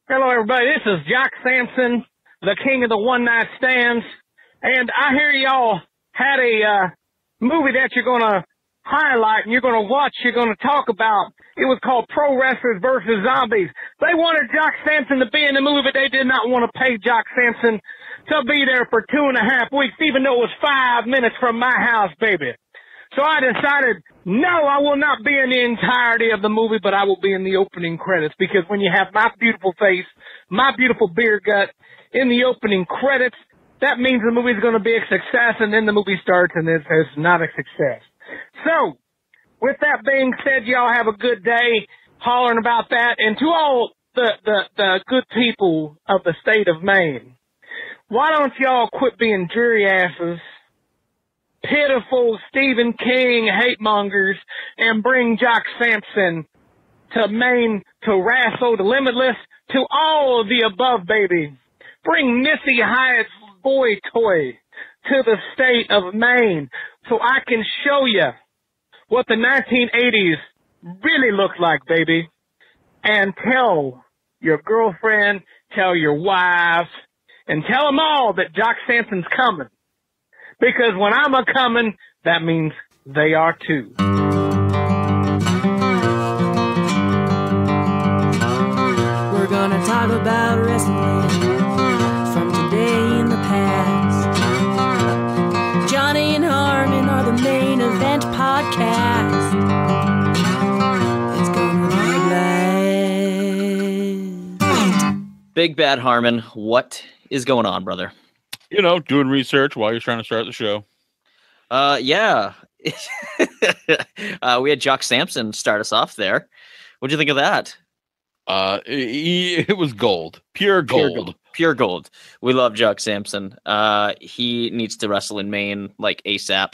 Hello, everybody. This is Jock Sampson, the king of the one-night stands. And I hear y'all had a movie that you're going to highlight and you're going to watch, you're going to talk about. It was called Pro Wrestlers versus Zombies. They wanted Jock Sampson to be in the movie, but they did not want to pay Jock Sampson to be there for 2.5 weeks, even though it was 5 minutes from my house, baby. So I decided, no, I will not be in the entirety of the movie, but I will be in the opening credits, because when you have my beautiful face, my beautiful beer gut in the opening credits, that means the movie is going to be a success, and then the movie starts and it's not a success. So, with that being said, y'all have a good day hollering about that. And to all the good people of the state of Maine, why don't y'all quit being dreary asses, pitiful Stephen King hate mongers, and bring Jock Sampson to Maine to wrestle the Limitless, to all of the above, baby. Bring Missy Hyatt's boy toy to the state of Maine so I can show you what the 1980s really looked like, baby. And tell your girlfriend, tell your wife, and tell them all that Jock Sampson's coming. Because when I'm a-coming, that means they are too. We're gonna talk about wrestling from today in the past. Johnny and Harmon are the main event podcast. It's gonna be blast. Big Bad Harmon, what is going on, brother? You know, doing research while you're trying to start the show. Yeah. We had Jock Sampson start us off there. What'd you think of that? It was gold. Pure gold. Pure gold. We love Jock Sampson. He needs to wrestle in Maine like ASAP.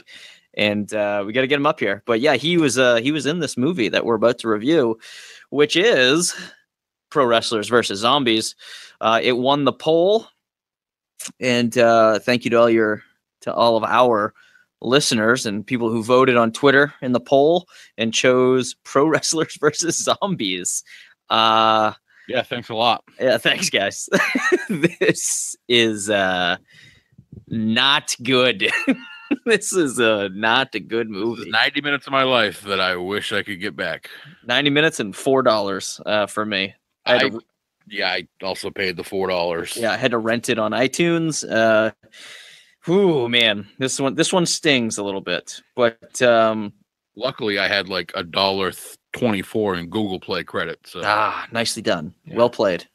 And we got to get him up here. But yeah, he was in this movie that we're about to review, which is Pro Wrestlers versus Zombies. It won the poll. And thank you to all of our listeners and people who voted on Twitter in the poll and chose Pro Wrestlers versus Zombies. Yeah, thanks a lot. Yeah, thanks, guys. This is not good. This is not a good movie. 90 minutes of my life that I wish I could get back. 90 minutes and $4 for me. I also paid the $4. Yeah, I had to rent it on iTunes. Ooh, man, this one stings a little bit, but luckily I had like $1.24 in Google Play credit. So nicely done. Yeah. Well played.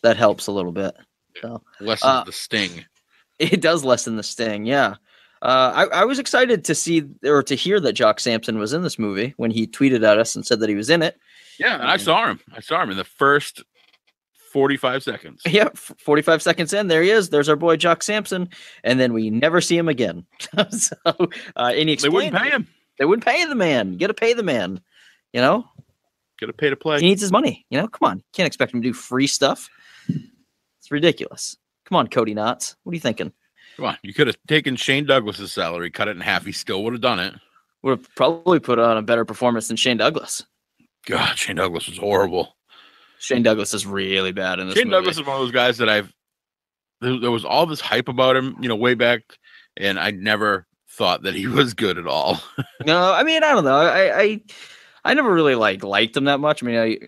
That helps a little bit. So, lessens the sting. It does lessen the sting. Yeah. I was excited to see or to hear that Jock Sampson was in this movie when he tweeted at us and said that he was in it. Yeah, and I saw him. In the first 45 seconds. Yeah, 45 seconds in, there he is. There's our boy Jock Sampson, and then we never see him again. So, and he they wouldn't pay him. They wouldn't pay the man. You got to pay the man. You know, got to pay to play. He needs his money. You know, come on, can't expect him to do free stuff. It's ridiculous. Come on, Cody Knotts. What are you thinking? Come on, you could have taken Shane Douglas's salary, cut it in half. He still would have done it. Would have probably put on a better performance than Shane Douglas. God, Shane Douglas was horrible. Shane Douglas is really bad in this movie. Douglas is one of those guys that there was all this hype about him, way back, and I never thought that he was good at all. No, I mean, I don't know. I never really liked him that much. I mean,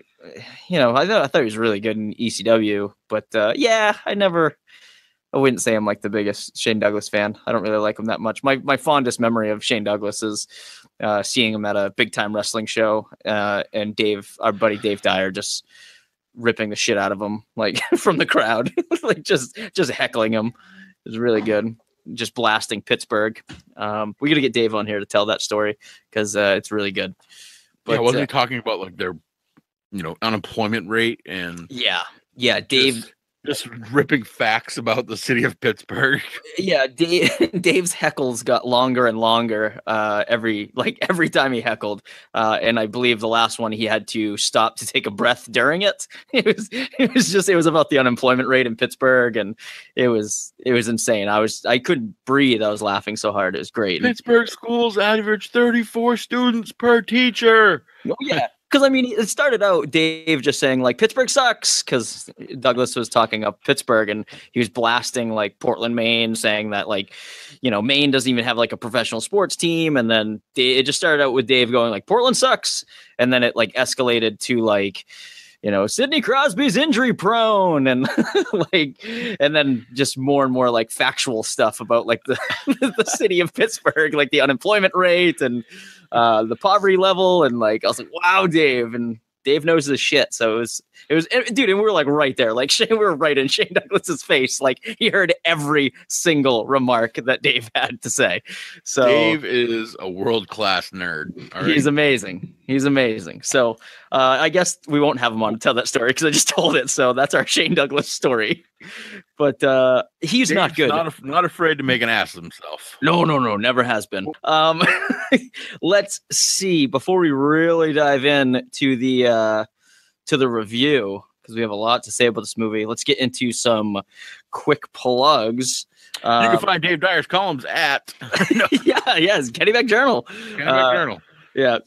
I thought he was really good in ECW, but yeah, I wouldn't say I'm like the biggest Shane Douglas fan. I don't really like him that much. My fondest memory of Shane Douglas is seeing him at a big time wrestling show, and our buddy Dave Dyer, just ripping the shit out of him, like from the crowd, like just heckling him. It was really good. Just blasting Pittsburgh. We got to get Dave on here to tell that story because it's really good. But wasn't he talking about like their, unemployment rate and yeah, Dave. Just ripping facts about the city of Pittsburgh. Yeah, Dave's heckles got longer and longer every time he heckled, and I believe the last one he had to stop to take a breath during it. It was about the unemployment rate in Pittsburgh, and it was insane. I couldn't breathe. I was laughing so hard. It was great. Pittsburgh schools average 34 students per teacher. Oh yeah. Because I mean, it started out Dave just saying like Pittsburgh sucks because Douglas was talking up Pittsburgh and he was blasting like Portland, Maine, saying that like, Maine doesn't even have like a professional sports team. And then it just started out with Dave going like Portland sucks, and then it like escalated to like, Sidney Crosby's injury prone, and and then just more and more like factual stuff about like the the city of Pittsburgh, like the unemployment rate and the poverty level, and like I was like, wow, Dave, and Dave knows his shit. So it was, dude, and we were like right there, like we were right in Shane Douglas's face, like he heard every single remark that Dave had to say. So Dave is a world-class nerd. All right? He's amazing. He's amazing. So I guess we won't have him on to tell that story because I just told it. So that's our Shane Douglas story. But he's Dave's not good. Not afraid to make an ass of himself. No, never has been. Let's see. Before we really dive in to the review, because we have a lot to say about this movie, let's get into some quick plugs. You can find Dave Dyer's columns at it's Kennyback Journal. Journal. Yeah.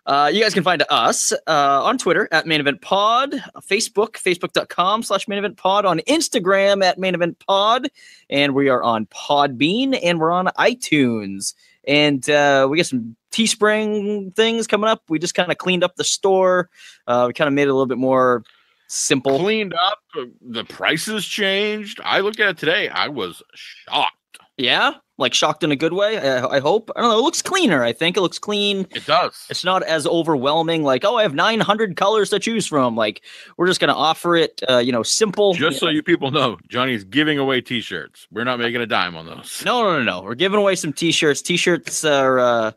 You guys can find us on Twitter at Main Event Pod, Facebook, facebook.com/Main Event Pod, on Instagram at Main Event Pod, and we are on Podbean, and we're on iTunes. And we got some Teespring things coming up. We just kind of cleaned up the store. We kind of made it a little bit more simple. Cleaned up. The prices changed. I looked at it today. I was shocked. Yeah? Like shocked in a good way, I hope. I don't know. It looks cleaner, I think. It looks clean. It does. It's not as overwhelming. Like, I have 900 colors to choose from. Like, we're just going to offer it, simple. Just so you people know, Johnny's giving away T-shirts. We're not making a dime on those. No. We're giving away some T-shirts. T-shirts are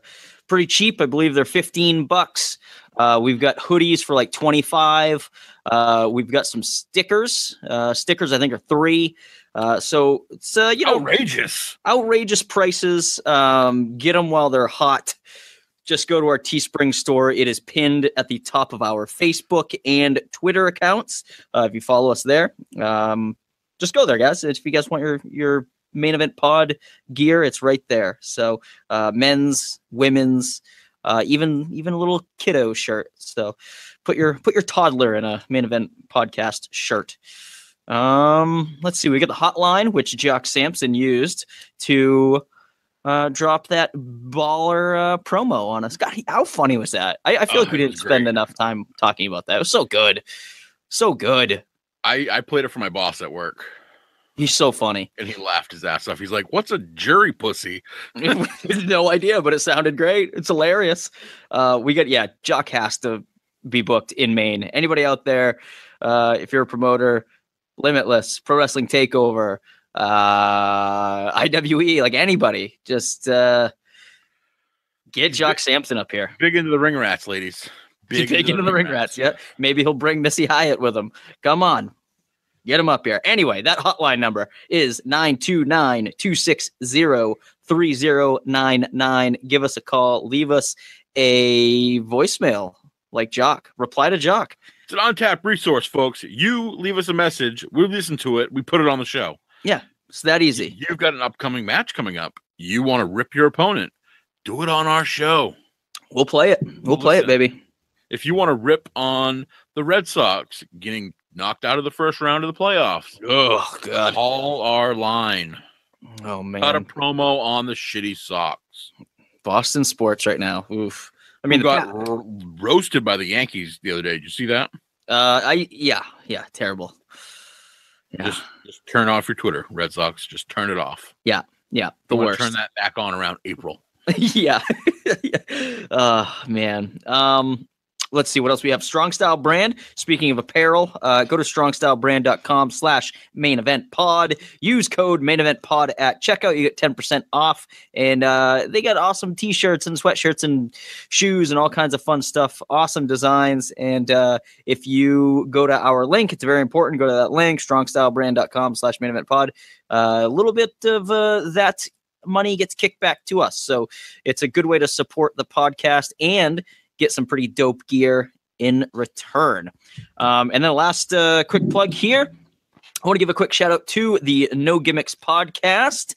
pretty cheap. I believe they're $15. We've got hoodies for like $25. We've got some stickers. Stickers, I think, are $3. So it's outrageous prices. Get them while they're hot. Just go to our Teespring store. It is pinned at the top of our Facebook and Twitter accounts. If you follow us there, just go there, guys. If you guys want your Main Event Pod gear, it's right there. So men's, women's, even a little kiddo shirt. So put your toddler in a Main Event Podcast shirt. Let's see. We got the hotline, which Jock Sampson used to drop that baller promo on us. God, how funny was that? I feel like we didn't spend enough time talking about that. It was so good. So good. I played it for my boss at work. He's so funny. And he laughed his ass off. He's like, what's a jury pussy? No idea, but it sounded great. It's hilarious. Jock has to be booked in Maine. Anybody out there, if you're a promoter, Limitless, Pro Wrestling Takeover, IWE, like anybody, just get Jock Sampson up here. Big into the ring rats, ladies. Big into the ring rats. Yeah. Maybe he'll bring Missy Hyatt with him. Come on. Get him up here. Anyway, that hotline number is 929-260-3099. Give us a call. Leave us a voicemail like Jock. Reply to Jock. It's an untapped resource, folks. You leave us a message. We listen to it. We put it on the show. Yeah, it's that easy. You've got an upcoming match coming up. You want to rip your opponent. Do it on our show. We'll play it. We'll play it, baby. If you want to rip on the Red Sox getting knocked out of the first round of the playoffs. Oh, God. Call our line. Oh, man. Cut a promo on the shitty Sox. Boston sports right now. Oof. I mean, got roasted by the Yankees the other day. Did you see that? Yeah, terrible. Yeah. Just turn off your Twitter, Red Sox. Just turn it off. Yeah, the worst. Turn that back on around April. Yeah. Man. Let's see what else we have. Strong Style Brand. Speaking of apparel, go to strongstylebrand.com/main event pod. Use code main event pod at checkout. You get 10% off. And they got awesome t-shirts and sweatshirts and shoes and all kinds of fun stuff. Awesome designs. And if you go to our link, it's very important. Go to that link, strongstylebrand.com/main event pod. A little bit of that money gets kicked back to us. So it's a good way to support the podcast and get some pretty dope gear in return. And then the last quick plug here. I want to give a quick shout out to the No Gimmicks podcast.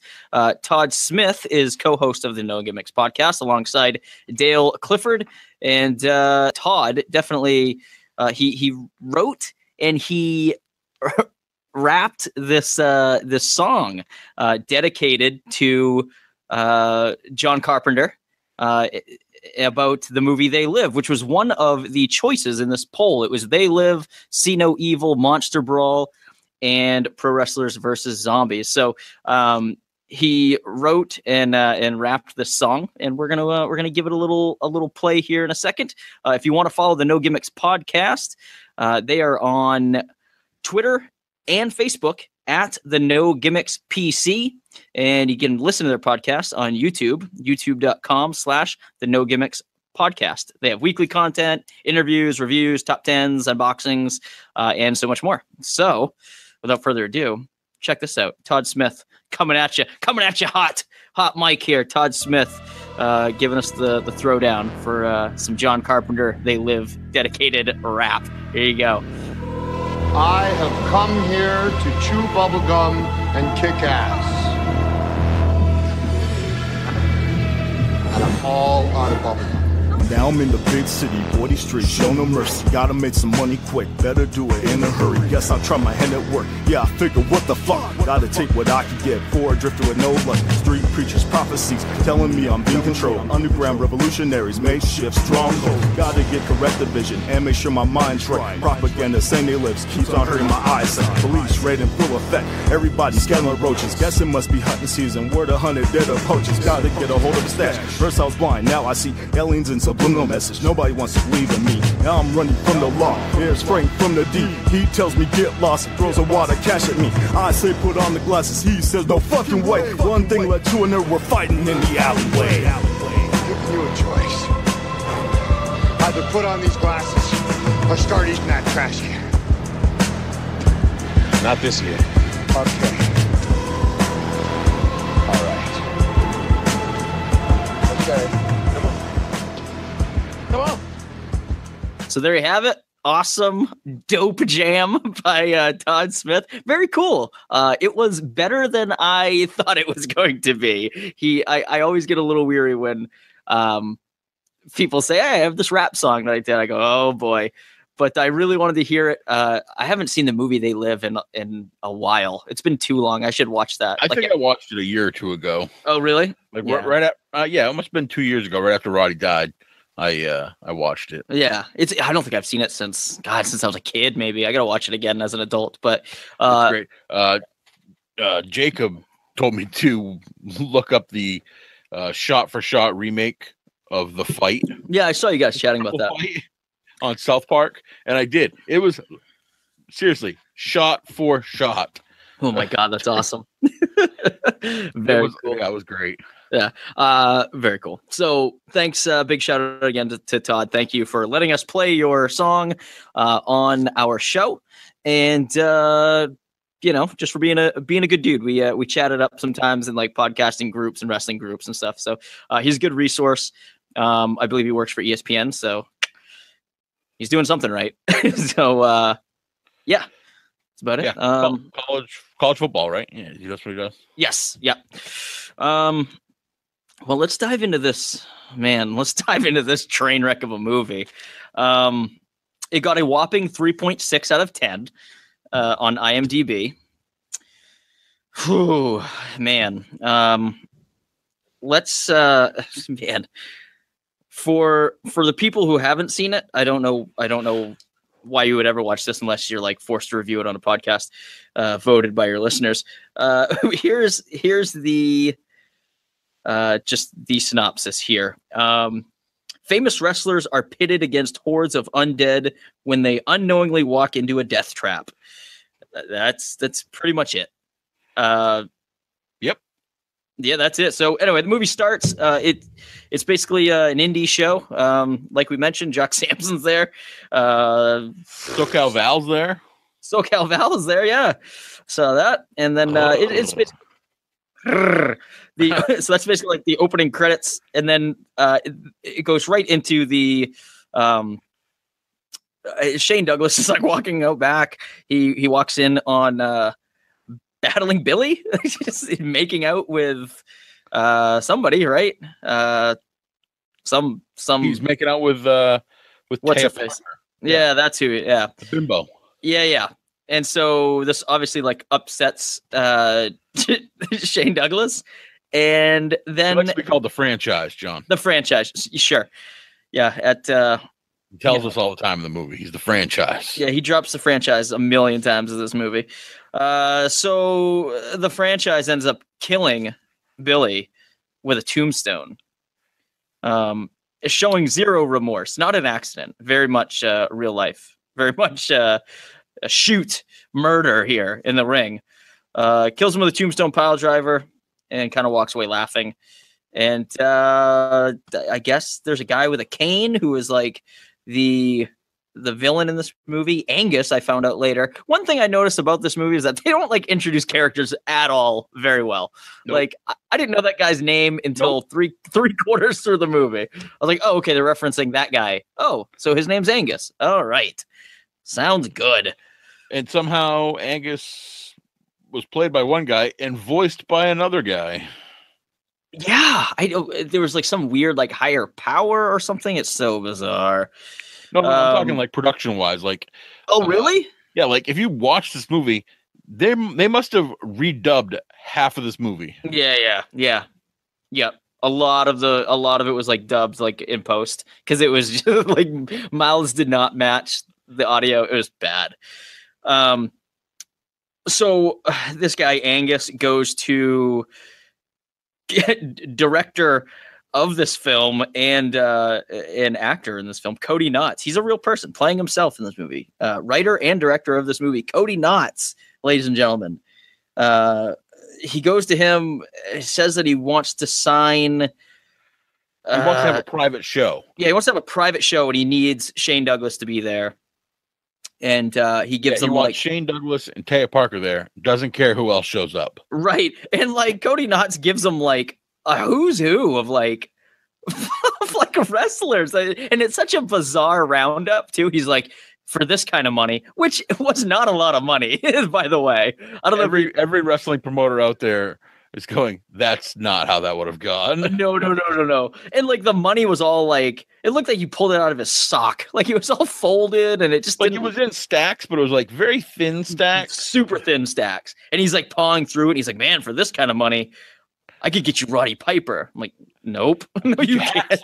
Todd Smith is co-host of the No Gimmicks podcast alongside Dale Clifford. And Todd definitely he wrote and he rapped this this song dedicated to John Carpenter about the movie They Live, which was one of the choices in this poll. It was They Live, See No Evil, Monster Brawl, and Pro Wrestlers versus Zombies. So he wrote and rapped this song, and we're gonna give it a little play here in a second. If you want to follow the No Gimmicks podcast, they are on Twitter and Facebook at the No Gimmicks PC, and you can listen to their podcast on YouTube, youtube.com/the No Gimmicks podcast. They have weekly content, interviews, reviews, top 10s, unboxings, and so much more. So without further ado, check this out. Todd Smith coming at you hot mic here. Todd Smith giving us the throwdown for some John Carpenter They Live dedicated rap. Here you go. I have come here to chew bubblegum and kick ass. And I'm all out of bubblegum. Now I'm in the big city, 40th Street, show no mercy. Gotta make some money quick, better do it in a hurry. Guess I'll try my hand at work. Yeah, I figure what the fuck. Gotta take what I can get for a drifter with no luck. Street preachers, prophecies, telling me I'm being controlled. Underground revolutionaries, makeshift stronghold. Gotta get corrective vision and make sure my mind's right. Propaganda saying they lives keeps on hurting my eyesight. Police raid in full effect, everybody's scaling roaches. Guess it must be hunting season, word 100 dead of poachers. Gotta get a hold of the stash. First I was blind, now I see aliens and subliminal message. Nobody wants to believe in me. Now I'm running from the law. Here's Frank from the D. He tells me get lost, throws a wad of cash at me. I say put on the glasses. He says no fucking way. One thing led to another. We're fighting in the alleyway. Giving you a choice. Either put on these glasses or start eating that trash can. Not this year. Okay. All right. Okay. Come on. So there you have it. Awesome, dope jam by Todd Smith. Very cool. It was better than I thought it was going to be. I always get a little weary when people say, "Hey, I have this rap song that I did." I go, "Oh boy!" But I really wanted to hear it. I haven't seen the movie They Live in a while. It's been too long. I should watch that. I think I watched it a year or two ago. Oh, really? Like Yeah. right at it must have been 2 years ago, right after Roddy died. I watched it. Yeah, I don't think I've seen it since I was a kid. Maybe I gotta watch it again as an adult. But It's great. Jacob told me to look up the shot for shot remake of The Fight. Yeah, I saw you guys chatting about that on South Park, and I did. It was seriously shot for shot. Oh my god, that's awesome. Very cool. Yeah, it was great. Yeah, very cool. So thanks, big shout out again to Todd. Thank you for letting us play your song on our show, and just for being a good dude. We chatted up sometimes in like podcasting groups and wrestling groups and stuff. So he's a good resource. I believe he works for ESPN, so he's doing something right. So yeah, that's about it. Yeah, college football, right? Yeah, that's what he does. Yes. Yeah. Well, let's dive into this, man. Let's dive into this train wreck of a movie. It got a whopping 3.6 out of 10 on IMDb. Whew, man. Let's man. For the people who haven't seen it, I don't know why you would ever watch this unless you're like forced to review it on a podcast voted by your listeners. Here's the just the synopsis here. Famous wrestlers are pitted against hordes of undead when they unknowingly walk into a death trap. That's pretty much it. Yep. Yeah, that's it. So anyway, the movie starts. It's basically an indie show. Like we mentioned, Jock Sampson's there. SoCal Val's there. SoCal Val is there. Yeah, saw that. And then it's basically so that's basically like the opening credits, and then it goes right into the Shane Douglas is like walking out back. He walks in on Battling Billy, just making out with somebody, right? Some He's making out with what's Taya her face? Parker, Yeah, that's who. Yeah, the bimbo. yeah. And so this obviously like upsets Shane Douglas, and It then likes to be called the franchise, John. the franchise. Sure, yeah. He tells us all the time in the movie. He's the franchise. Yeah, he drops the franchise a million times in this movie. So the franchise ends up killing Billy with a tombstone. Showing zero remorse, not an accident, very much real life, very much a shoot murder here in the ring. Kills him with a tombstone pile driver and kind of walks away laughing. And I guess there's a guy with a cane who is like the villain in this movie, Angus. I found out later. One thing I noticed about this movie is that they don't like introduce characters at all very well. Nope. Like I didn't know that guy's name until three quarters through the movie. I was like, oh, okay, they're referencing that guy. Oh, so his name's Angus. All right, sounds good. And somehow Angus was played by one guy and voiced by another guy. Yeah, there was like some weird like higher power or something. It's so bizarre. No, I'm talking like production wise. Like, oh, really? Yeah, like if you watch this movie, they must have redubbed half of this movie. Yeah. Yep. A lot of it was like dubbed like in post because it was just like mouths did not match the audio. It was bad. So this guy Angus goes to director of this film and an actor in this film, Cody Knotts. He's a real person playing himself in this movie. Writer and director of this movie, Cody Knotts, ladies and gentlemen. He goes to him, says that he wants to sign. He wants to have a private show. Yeah, he wants to have a private show, and he needs Shane Douglas to be there. And he gives them like Shane Douglas and Taya Parker there. Doesn't care who else shows up. Right. And like Cody Knotts gives them like a who's who of like of like wrestlers. And it's such a bizarre roundup too. He's like, for this kind of money, which was not a lot of money, by the way. I don't know. Every wrestling promoter out there is going, that's not how that would have gone. No. And like the money was all like, it looked like you pulled it out of his sock. Like it was all folded and it just like it was in stacks, but it was like very thin stacks. Super thin stacks. And he's like pawing through it. And he's like, man, for this kind of money, I could get you Roddy Piper. I'm like, nope. No, you can't.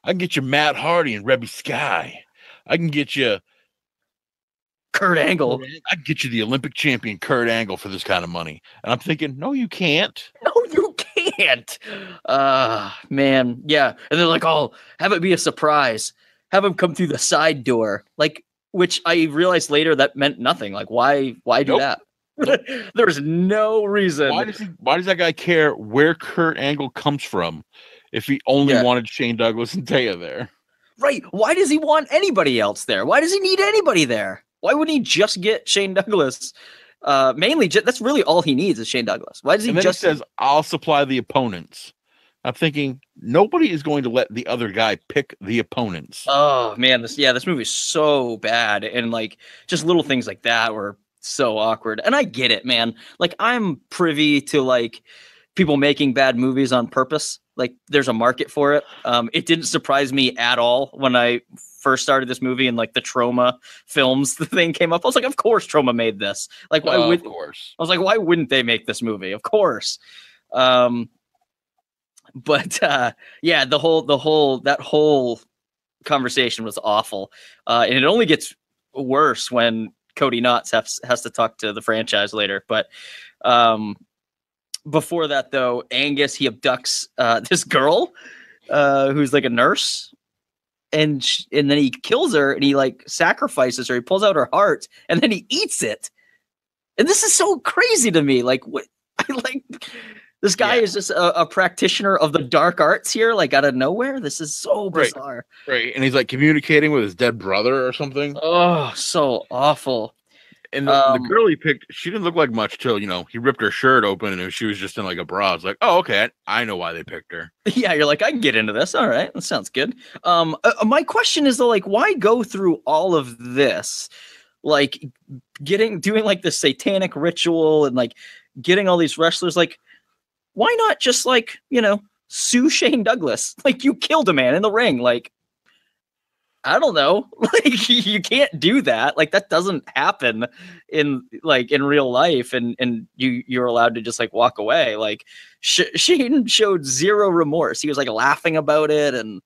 I can get you Matt Hardy and Rebby Sky. I can get you Kurt Angle. I can get you the Olympic champion Kurt Angle for this kind of money. And I'm thinking, no, you can't. No, you can't. Man. Yeah. And they're like, oh, have it be a surprise. Have him come through the side door. Like, which I realized later that meant nothing. Like, why do that? There's no reason. Why does that guy care where Kurt Angle comes from if he only wanted Shane Douglas and Taya there? Right. Why does he want anybody else there? Why does he need anybody there? Why wouldn't he just get Shane Douglas? Mainly, that's really all he needs is Shane Douglas. Why does he just says, I'll supply the opponents? I'm thinking nobody is going to let the other guy pick the opponents. Oh man, this movie's so bad, and like just little things like that were so awkward. And I get it, man. Like I'm privy to like people making bad movies on purpose. Like there's a market for it. It didn't surprise me at all when I first started this movie and like the Trauma films, the thing came up. I was like, of course Trauma made this. Like why would? Of course. I was like, why wouldn't they make this movie? Of course. But yeah, that whole conversation was awful. And it only gets worse when Cody Knotts has to talk to the franchise later. But before that, though, Angus, he abducts this girl who's like a nurse. And then he kills her and he like sacrifices her. He pulls out her heart and then he eats it. And this is so crazy to me. Like what I like this guy is just a practitioner of the dark arts here, like out of nowhere. This is so bizarre. Right. And he's like communicating with his dead brother or something. Oh, so awful. And the girl he picked, she didn't look like much till, he ripped her shirt open and she was just in like a bra. I was like, oh, okay. I know why they picked her. Yeah, you're like, I can get into this. All right. That sounds good. My question is though, like, why go through all of this? Like doing like this satanic ritual and like getting all these wrestlers, like, why not just like, sue Shane Douglas. Like, you killed a man in the ring. Like, I don't know. Like, you can't do that. Like, that doesn't happen in real life. And you're allowed to just like walk away. Like, Shane showed zero remorse. He was like laughing about it. And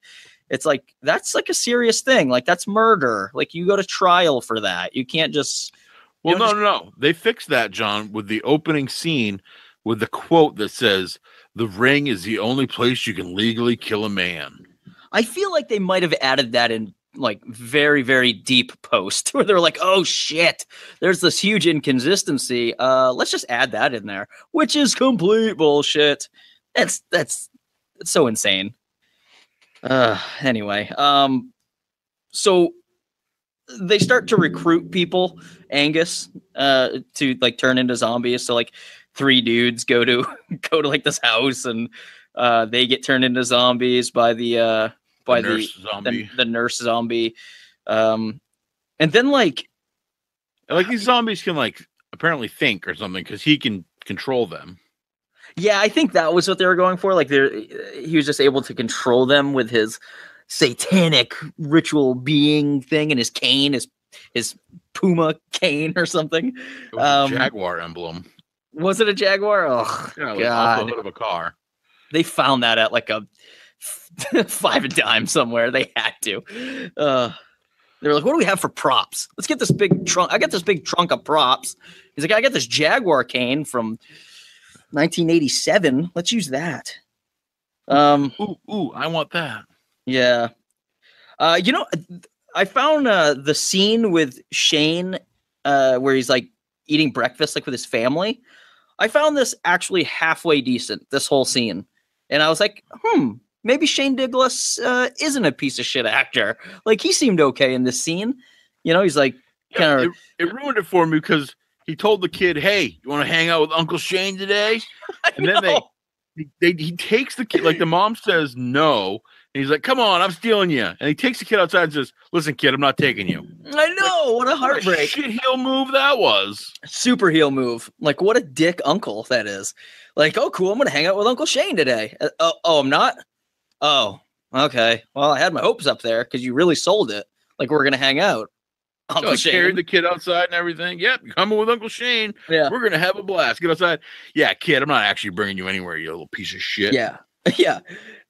it's like, that's like a serious thing. Like, that's murder. Like, you go to trial for that. You can't just. Well, no. They fixed that, John, with the opening scene with the quote that says, "The ring is the only place you can legally kill a man." I feel like they might have added that in like very, very deep post where they're like, oh shit, there's this huge inconsistency. Let's just add that in there, which is complete bullshit. That's so insane. Anyway, so they start to recruit people, Angus, to like turn into zombies. So like 3 dudes go to like this house, and they get turned into zombies by the nurse zombie. And then like these zombies can like apparently think or something because he can control them. Yeah, I think that was what they were going for. Like, he was just able to control them with his satanic ritual being thing and his cane, his puma cane or something. It was a jaguar emblem. Was it a jaguar? Oh, yeah, God. Off the hood of a car. They found that at like a 5 and dime somewhere. They had to. They were like, what do we have for props? Let's get this big trunk. I got this big trunk of props. He's like, I got this jaguar cane from 1987. Let's use that. Ooh, I want that. Yeah. I found the scene with Shane where he's like eating breakfast like with his family. I found this actually halfway decent, this whole scene. And I was like, maybe Shane Douglas isn't a piece of shit actor. Like, he seemed okay in this scene. You know, he's like kind of. It ruined it for me because he told the kid, "Hey, you want to hang out with Uncle Shane today?" And then he takes the kid. Like, the mom says no, and he's like, "Come on, I'm stealing you." And he takes the kid outside and says, "Listen, kid, I'm not taking you." I know, what a heartbreak! What a shit heel move that was. Super heel move. Like, what a dick uncle that is. Like, oh, cool, I'm gonna hang out with Uncle Shane today. I'm not. Oh, okay. Well, I had my hopes up there because you really sold it. Like, we're gonna hang out. Uncle Shane carried the kid outside and everything. Yep, you're coming with Uncle Shane. Yeah, we're gonna have a blast. Get outside. Yeah, kid, I'm not actually bringing you anywhere, you little piece of shit. Yeah.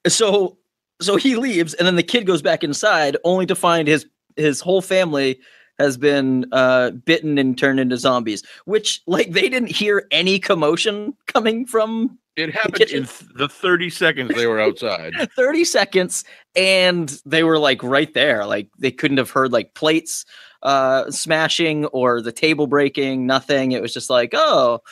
So he leaves, and then the kid goes back inside, only to find his whole family has been bitten and turned into zombies. Which, like, they didn't hear any commotion coming from. It happened in the 30 seconds they were outside. 30 seconds, and they were like right there. Like, they couldn't have heard like plates smashing or the table breaking. Nothing. It was just like, oh.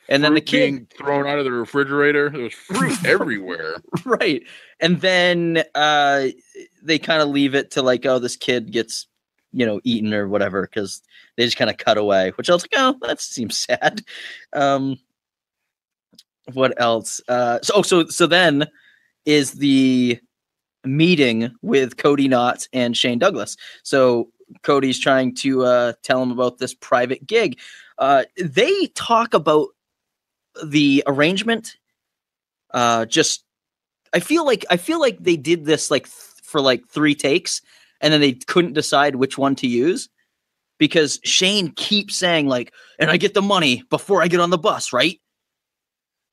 And then the kid being thrown out of the refrigerator. There was fruit everywhere. Right. And then they kind of leave it to like, oh, this kid gets, eaten or whatever, because they just kind of cut away, which I was like, oh, that seems sad. What else? So then is the meeting with Cody Knott and Shane Douglas. So Cody's trying to tell him about this private gig. They talk about the arrangement. I feel like they did this like for like 3 takes, and then they couldn't decide which one to use, because Shane keeps saying like, and I get the money before I get on the bus, right?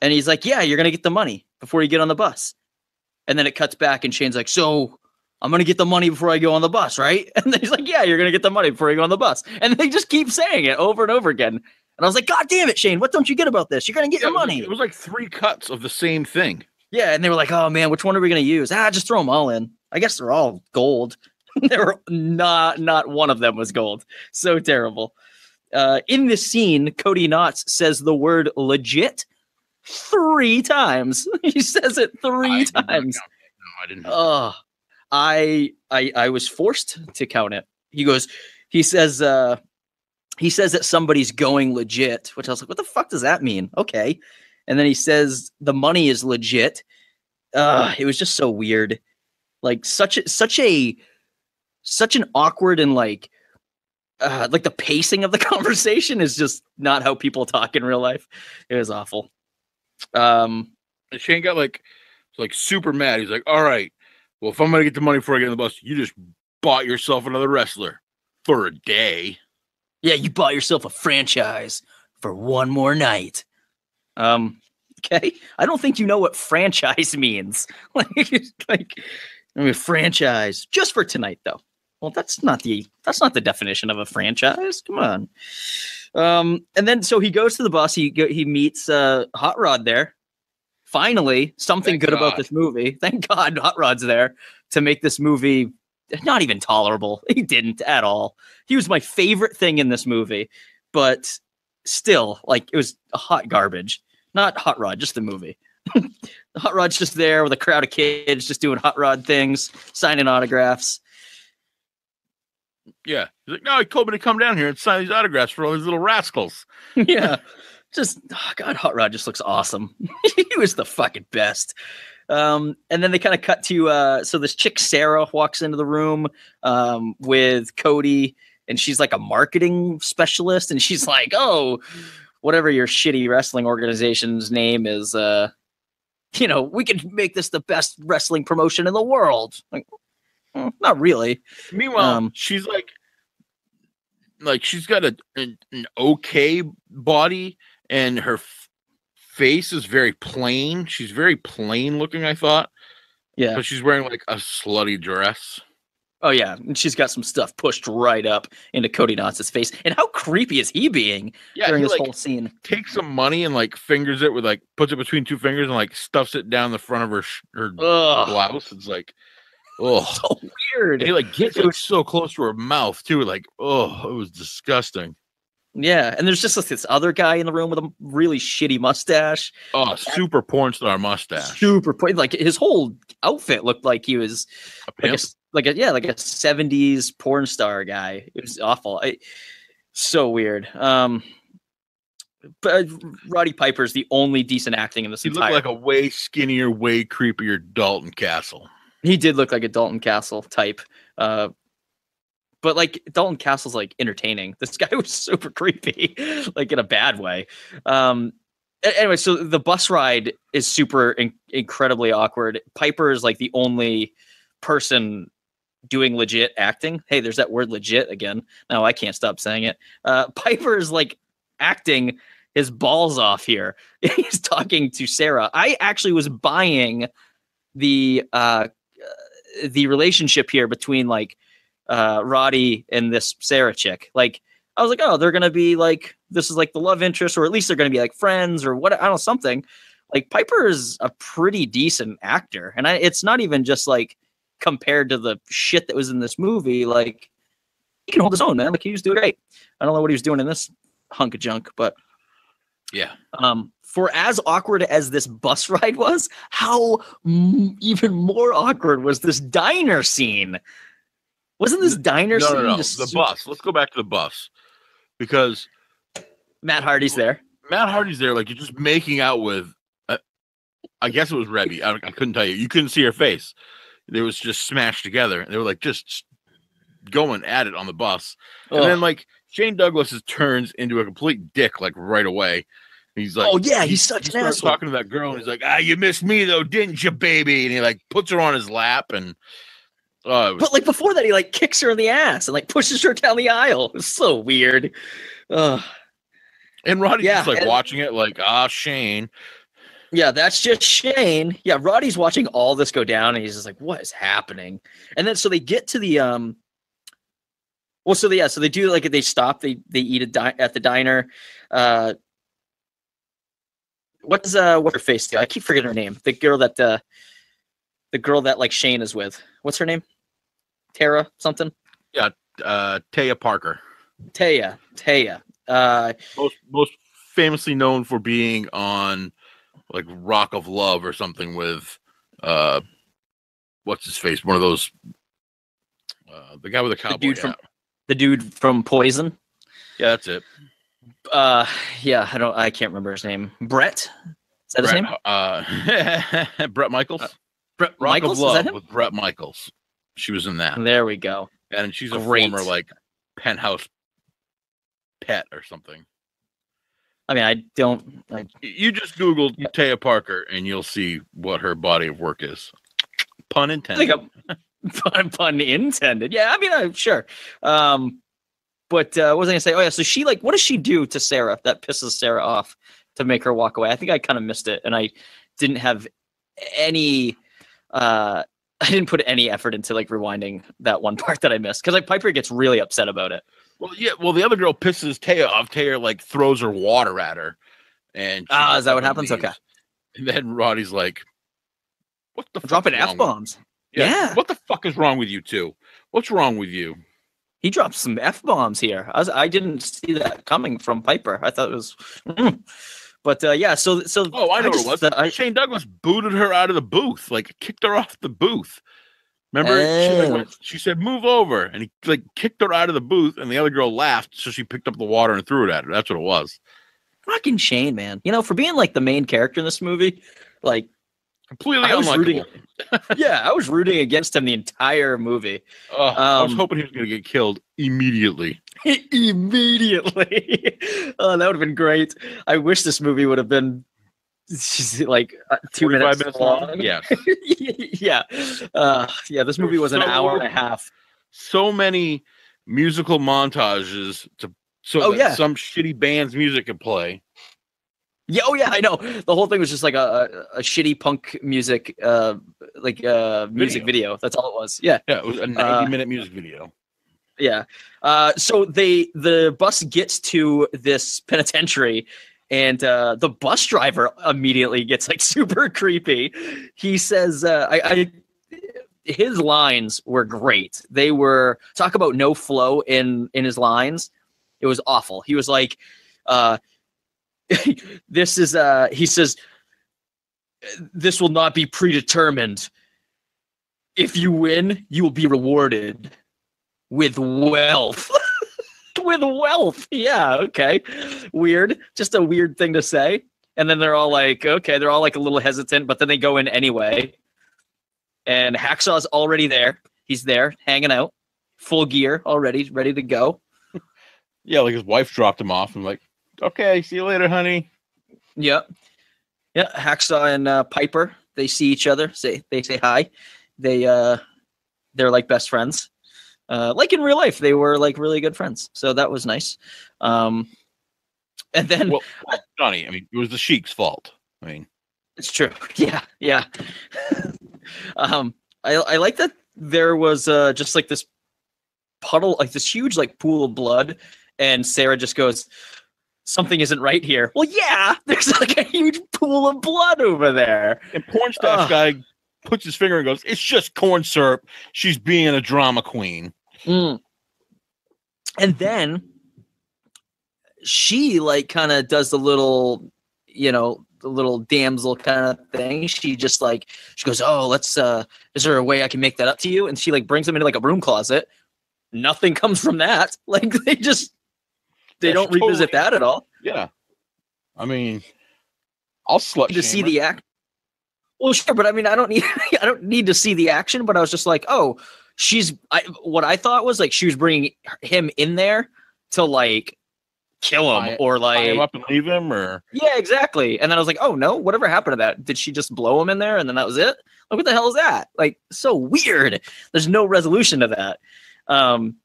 And he's like, yeah, you're going to get the money before you get on the bus. And then it cuts back and Shane's like, so I'm going to get the money before I go on the bus, right? And then he's like, yeah, you're going to get the money before you go on the bus. And they just keep saying it over and over again. And I was like, God damn it, Shane, what don't you get about this? You're going to get your money. It was like 3 cuts of the same thing. Yeah, and they were like, oh, man, which one are we going to use? Just throw them all in. I guess they're all gold. They were not one of them was gold. So terrible. In this scene, Cody Knott says the word legit 3 times. He says it 3 times. No, I didn't. Oh, I was forced to count it. He says that somebody's going legit, which I was like, what the fuck does that mean? Okay. And then he says the money is legit. It was just so weird. Like such an awkward and like the pacing of the conversation is just not how people talk in real life. It was awful. Shane got like like super mad. He's like, all right, well, if I'm going to get the money before I get on the bus, you just bought yourself another wrestler for a day. Yeah, you bought yourself a franchise for one more night. Okay. I don't think you know what franchise means. like I mean, franchise just for tonight, though. Well, that's not the definition of a franchise. Come on. And then so he goes to the bus. He meets Hot Rod there. Finally, something Thank good God. about this movie. Thank God Hot Rod's there to make this movie not even tolerable. He didn't at all. He was my favorite thing in this movie, but still, like, it was hot garbage. Not Hot Rod, just the movie. Hot Rod's just there with a crowd of kids just doing Hot Rod things, signing autographs. Yeah. He's like, no, he told me to come down here and sign these autographs for all these little rascals. Yeah. Just, oh God, Hot Rod just looks awesome. He was the fucking best. And then they kind of cut to, so this chick, Sarah, walks into the room with Cody, and she's like a marketing specialist. And she's like, oh, whatever your shitty wrestling organization's name is, we could make this the best wrestling promotion in the world. Like, not really. Meanwhile, she's like she's got an okay body, and her face is very plain. She's very plain looking, I thought. Yeah. But she's wearing like a slutty dress. Oh, yeah. And she's got some stuff pushed right up into Cody Knotz's face. And how creepy is he being during this whole scene? Takes some money and like fingers it with like, puts it between two fingers and like stuffs it down the front of her blouse. It's like, oh, so weird. And he like gets it so close to her mouth too. Like, oh, it was disgusting. Yeah, and there's just like this other guy in the room with a really shitty mustache. Oh, super porn star mustache. Super porn. Like his whole outfit looked like he was a pimp? like a 70s porn star guy. It was awful. So weird. But Roddy Piper's the only decent acting in this He looked like a way skinnier, way creepier Dalton Castle. He did look like a Dalton Castle type. But like Dalton Castle's like entertaining. This guy was super creepy, like in a bad way. Anyway, so the bus ride is super incredibly awkward. Piper is like the only person doing legit acting. Hey, there's that word legit again. Now I can't stop saying it. Piper is like acting his balls off here. He's talking to Sarah. I actually was buying the relationship here between like Roddy and this Sarah chick. Like I was like, oh, they're gonna be like, this is like the love interest, or at least they're gonna be like friends or what, I don't know, something. Like Piper is a pretty decent actor, and it's not even just like compared to the shit that was in this movie. Like he can hold his own, man. Like he was doing great. I don't know what he was doing in this hunk of junk, but yeah. For as awkward as this bus ride was, how even more awkward was this diner scene? Wasn't this diner scene? No. The bus. Let's go back to the bus, because Matt Hardy's there. Matt Hardy's there, like you're just making out with. I guess it was Rebby. I couldn't tell you. You couldn't see her face. It was just smashed together. They were like just going at it on the bus, and then like Shane Douglas turns into a complete dick like right away. He's like, oh yeah, he's such an asshole. Talking to that girl, and he's like, you missed me though, didn't you, baby? And he like puts her on his lap, and but like before that, he like kicks her in the ass and like pushes her down the aisle. It's so weird. And Roddy's just like watching it, like, Shane. Yeah, that's just Shane. Yeah, Roddy's watching all this go down, and he's just like, what is happening? And then so they get to the so they do like they stop, they eat at the diner. What's her face do? I keep forgetting her name. The girl that like Shane is with. What's her name? Tara something? Yeah, Taya Parker. Taya. Most famously known for being on like Rock of Love or something with what's his face? One of those the guy with the cowboy hat. The dude from Poison. Yeah, that's it. Yeah, I can't remember his name. Brett? Is that his name? Brett Michaels. Brett Rock Michaels? of Love Is that him? with Brett Michaels. She was in that. There we go. And she's a Great. former like penthouse pet or something. I mean, I don't. You just Google Taya Parker and you'll see what her body of work is. Pun intended. Pun intended. Yeah, I mean, sure. But what was I gonna say? Oh yeah, so she what does she do to Sarah that pisses Sarah off to make her walk away? I think I kind of missed it, and I didn't have any. I didn't put any effort into rewinding that one part that I missed because Piper gets really upset about it. Well, yeah. Well, the other girl pisses Taya off. Taya throws her water at her, and is that what happens? Leaves. Okay. And then Roddy's like, "What the fuck dropping F-bombs? Yeah. What the fuck is wrong with you two? What's wrong with you?" He dropped some F-bombs here. I didn't see that coming from Piper. I thought it was, but yeah. So oh, I know what it was. Shane Douglas booted her out of the booth, kicked her off the booth. Remember, she said, "Move over," and he kicked her out of the booth, and the other girl laughed, so she picked up the water and threw it at her. That's what it was. Fucking Shane, man. For being the main character in this movie, completely unlikable. I was rooting against him the entire movie. I was hoping he was going to get killed immediately. Immediately. Oh, that would have been great. I wish this movie would have been 2 minutes long. Yeah. Yeah. This movie was an hour and a half. So many musical montages that some shitty band's music could play. Yeah, I know. The whole thing was just a shitty punk music music video. That's all it was. Yeah. Yeah, it was a 90-minute music video. Yeah. So the bus gets to this penitentiary, and the bus driver immediately gets super creepy. He says, his lines were great. They were talk about no flow in his lines. It was awful. He was like, this is he says, "This will not be predetermined. If you win, you will be rewarded with wealth." With wealth. Yeah, okay. Weird. Just a weird thing to say. And then they're all okay, they're all a little hesitant, but then they go in anyway. And Hacksaw's already there. He's there, hanging out, full gear already, ready to go. Yeah, his wife dropped him off. I'm okay, see you later, honey. Yep. Yeah, Hacksaw and Piper, they see each other, they say hi. They're best friends. In real life, they were really good friends. So that was nice. And then well, Johnny, it was the Sheik's fault. It's true. Yeah. I like that there was just this puddle, this huge pool of blood, and Sarah just goes, "Something isn't right here." Well, yeah, there's a huge pool of blood over there. And porn stash guy puts his finger and goes, "It's just corn syrup. She's being a drama queen." And then she kind of does the little, the little damsel kind of thing. She just she goes, "Oh, let's is there a way I can make that up to you?" And she brings him into a broom closet. Nothing comes from that. They don't revisit that at all. Yeah. I'll slut to see the act. Well, sure, but I don't need to see the action, but I was just oh, what I thought was she was bringing him in there to kill him or tie him up and leave him or yeah, exactly. And then I was oh no, whatever happened to that? Did she just blow him in there and then that was it? What the hell is that? So weird. There's no resolution to that. And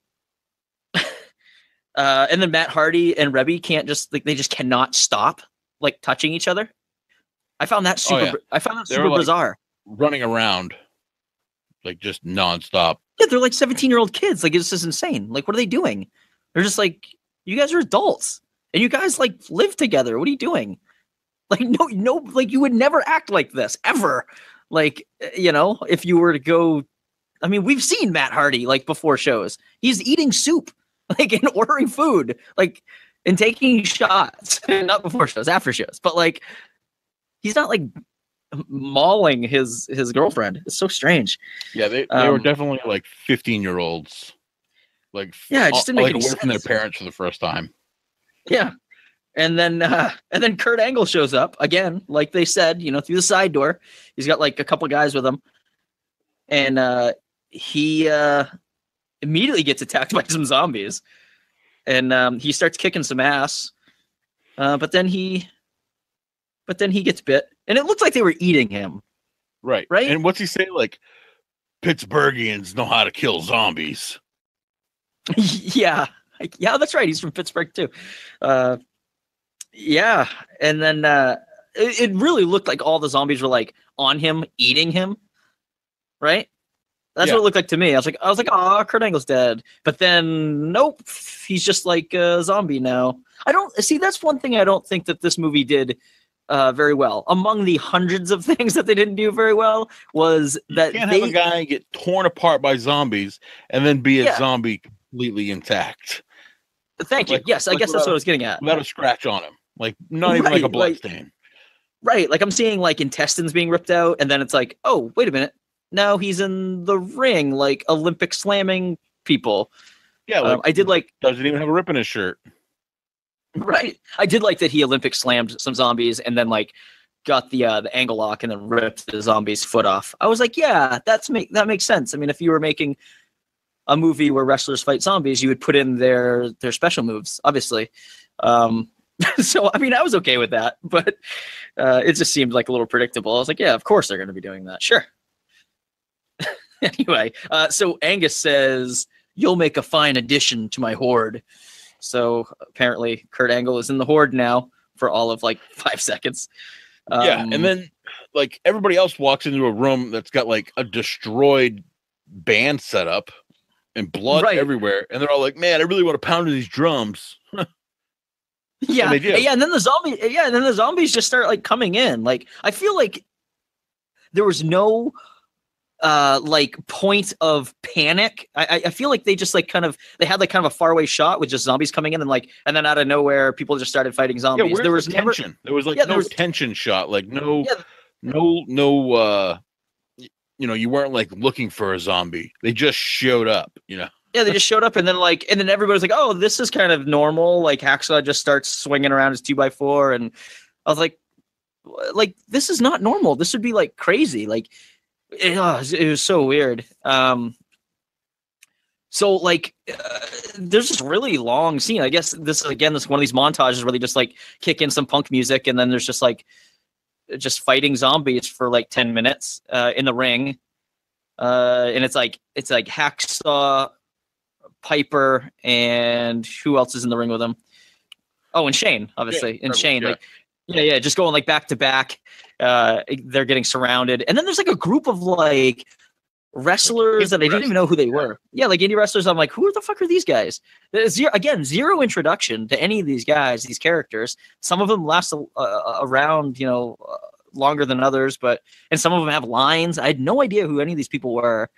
then Matt Hardy and Rebby can't just they just cannot stop touching each other. I found that super. I found that super bizarre. Running around, just nonstop. Yeah, they're 17-year-old kids. This is insane. What are they doing? They're just you guys are adults and you guys live together. What are you doing? No, you would never act like this ever. If you were to go, we've seen Matt Hardy before shows. He's eating soup, and ordering food, and taking shots. Not before shows, after shows, but he's not mauling his girlfriend. It's so strange. Yeah, they were definitely 15-year-olds. It just didn't make away sense. From their parents for the first time. Yeah. And then Kurt Angle shows up again, like they said, through the side door. He's got a couple guys with him. And he immediately gets attacked by some zombies. And he starts kicking some ass. But then he gets bit, and it looked like they were eating him. Right. Right? And what's he say? Like, Pittsburghians know how to kill zombies. Yeah, that's right. He's from Pittsburgh too. Yeah, and then it really looked like all the zombies were like on him, eating him. Right? That's Yeah. what it looked like to me. I was like, oh, Kurt Angle's dead. But then, nope, he's just like a zombie now. I don't see. That's one thing I don't think that this movie did very well. Among the hundreds of things that they didn't do very well was that You can't have a guy get torn apart by zombies and then be a zombie completely intact. Thank you. Yes, I guess that's what I was getting at. Without a scratch on him. Like, not even like a blood stain. Right. Like, I'm seeing like intestines being ripped out, and then it's like, oh, wait a minute. Now he's in the ring, like Olympic slamming people. Yeah, I did like. Doesn't even have a rip in his shirt. Right. I did like that he Olympic slammed some zombies and then like got the angle lock and then ripped the zombie's foot off. I was like, yeah, that makes sense. I mean, if you were making a movie where wrestlers fight zombies, you would put in their special moves, obviously. So I mean, I was okay with that, but it just seemed like a little predictable. I was like, yeah, of course they're going to be doing that. Sure. Anyway, so Angus says, "You'll make a fine addition to my horde." So apparently Kurt Angle is in the horde now for all of like 5 seconds. Yeah, and then like everybody else walks into a room that's got like a destroyed band set up and blood everywhere, and they're all like, "Man, I really want to pound these drums." Yeah, and then the zombies just start like coming in. Like, I feel like there was no like point of panic. I feel like they just like they had like kind of a faraway shot with just zombies coming in and then out of nowhere people just started fighting zombies. Yeah, there was tension. There was like no tension shot. Like no, you weren't like looking for a zombie. They just showed up, Yeah, they just showed up and then everybody's like, oh, this is kind of normal. Like Hacksaw just starts swinging around his 2x4 and I was like this is not normal. This would be like crazy. Like it was so weird. So like there's this really long scene. I guess this is one of these montages where they just like kick in some punk music and then there's just like fighting zombies for like 10 minutes in the ring. And it's like Hacksaw, Piper, and who else is in the ring with him? Oh, and Shane, obviously. Shane, just going like back to back. They're getting surrounded. And then there's like a group of like wrestlers that I didn't even know who they were. Yeah, like indie wrestlers. I'm like, who the fuck are these guys? Zero introduction to any of these guys, these characters. Some of them last around, longer than others, and some of them have lines. I had no idea who any of these people were.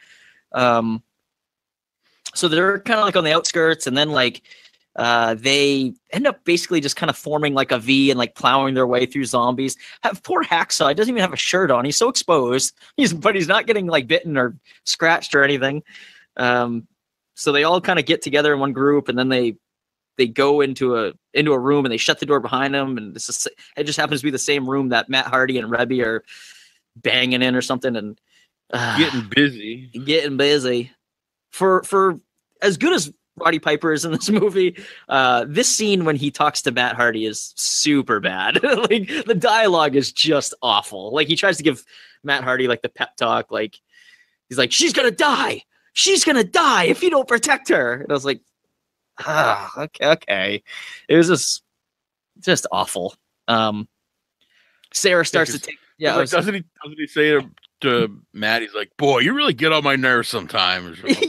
So they're kind of like on the outskirts, and then like they end up basically just kind of forming like a V and like plowing their way through zombies. Poor Hacksaw, he doesn't even have a shirt on. He's so exposed. But he's not getting like bitten or scratched or anything. So they all kind of get together in one group, and then they go into a room and they shut the door behind them. And it just happens to be the same room that Matt Hardy and Rebby are banging in or something. And getting busy. For as good as Roddy Piper is in this movie, this scene when he talks to Matt Hardy is super bad. Like the dialogue is just awful. Like he tries to give Matt Hardy like the pep talk. Like he's like, she's going to die if you don't protect her. And I was like, okay. It was just awful. Sarah starts to take, doesn't he say to Matt, he's like, boy, you really get on my nerves sometimes. Like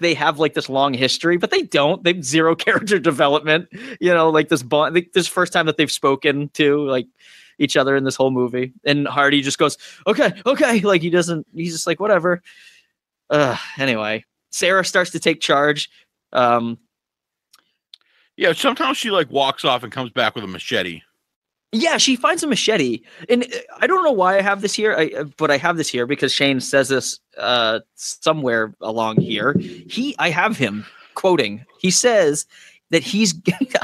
they have like this long history, but they don't. They've zero character development. Like this bond. This first time that they've spoken to like each other in this whole movie, and Hardy just goes, okay. Like he's just like whatever. Anyway, Sarah starts to take charge. Sometimes she like walks off and comes back with a machete. Yeah, she finds a machete, and I don't know why I have this here, but I have this here because Shane says this somewhere along here. I have him quoting. He says that I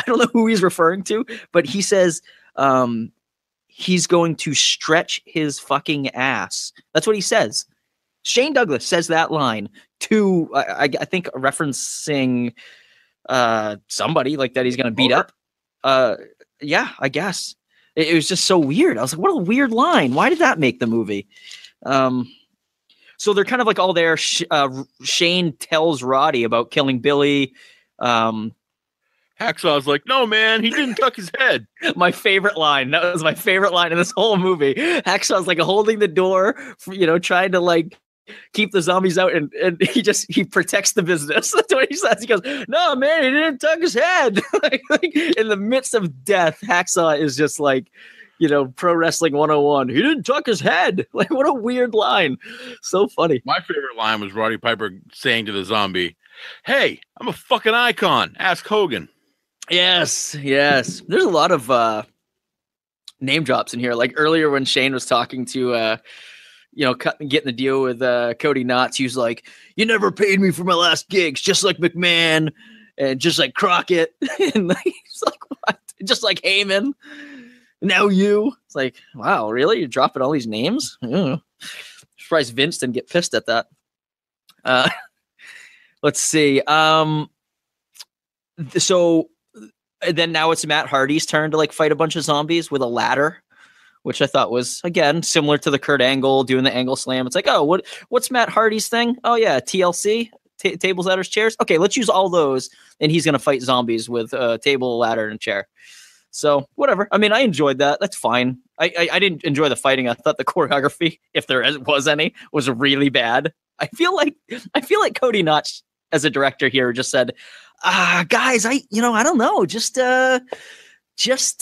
don't know who he's referring to, but he says he's going to stretch his fucking ass. That's what he says. Shane Douglas says that line to, I think, referencing somebody like that he's going to beat up. Yeah, I guess it was just so weird. I was like, what a weird line. Why did that make the movie? So they're kind of like all there. Shane tells Roddy about killing Billy. Hacksaw's like, no, man, he didn't tuck his head. My favorite line. That was my favorite line in this whole movie. Hacksaw's like holding the door, trying to like keep the zombies out, and he protects the business. That's what he says. He goes, no, man, he didn't tuck his head. like, in the midst of death, Hacksaw is just like, Pro Wrestling 101. He didn't tuck his head. Like, what a weird line. So funny. My favorite line was Roddy Piper saying to the zombie, hey, I'm a fucking icon. Ask Hogan. Yes. There's a lot of name drops in here. Like earlier when Shane was talking to getting the deal with Cody Knotts, he was like, you never paid me for my last gigs, just like McMahon and just like Crockett. And he's like, what? Just like Heyman. Now you. It's like, wow, really? You're dropping all these names? Surprised Vince didn't get pissed at that. Let's see. So then now it's Matt Hardy's turn to like fight a bunch of zombies with a ladder, which I thought was, again, similar to the Kurt Angle doing the angle slam. It's like, oh, what's Matt Hardy's thing? Oh, yeah, TLC, tables, ladders, chairs. Okay, let's use all those, and he's going to fight zombies with a table, ladder, and chair. So, whatever. I mean, I enjoyed that. That's fine. I didn't enjoy the fighting. I thought the choreography, if there was any, was really bad. I feel like Cody Knotts, as a director here, just said, guys, I don't know. Just hit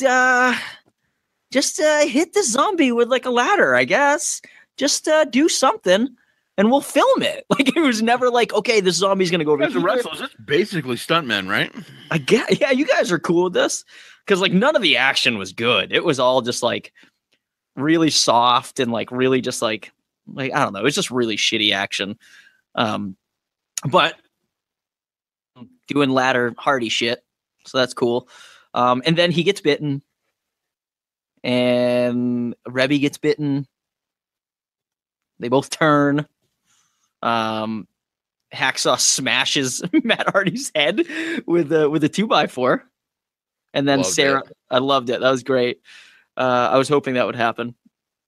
the zombie with like a ladder, I guess. Just do something and we'll film it. Like, it was never like, okay, this zombie's going to go over here. Wrestlers, it's basically stuntmen, right? I guess, yeah, you guys are cool with this. Because like none of the action was good. It was all just like really soft and like really just like I don't know. It was just really shitty action. But doing ladder Hardy shit. So that's cool. And then he gets bitten. And Rebby gets bitten. They both turn. Hacksaw smashes Matt Hardy's head with a 2x4. And then Sarah, I loved it. That was great. I was hoping that would happen.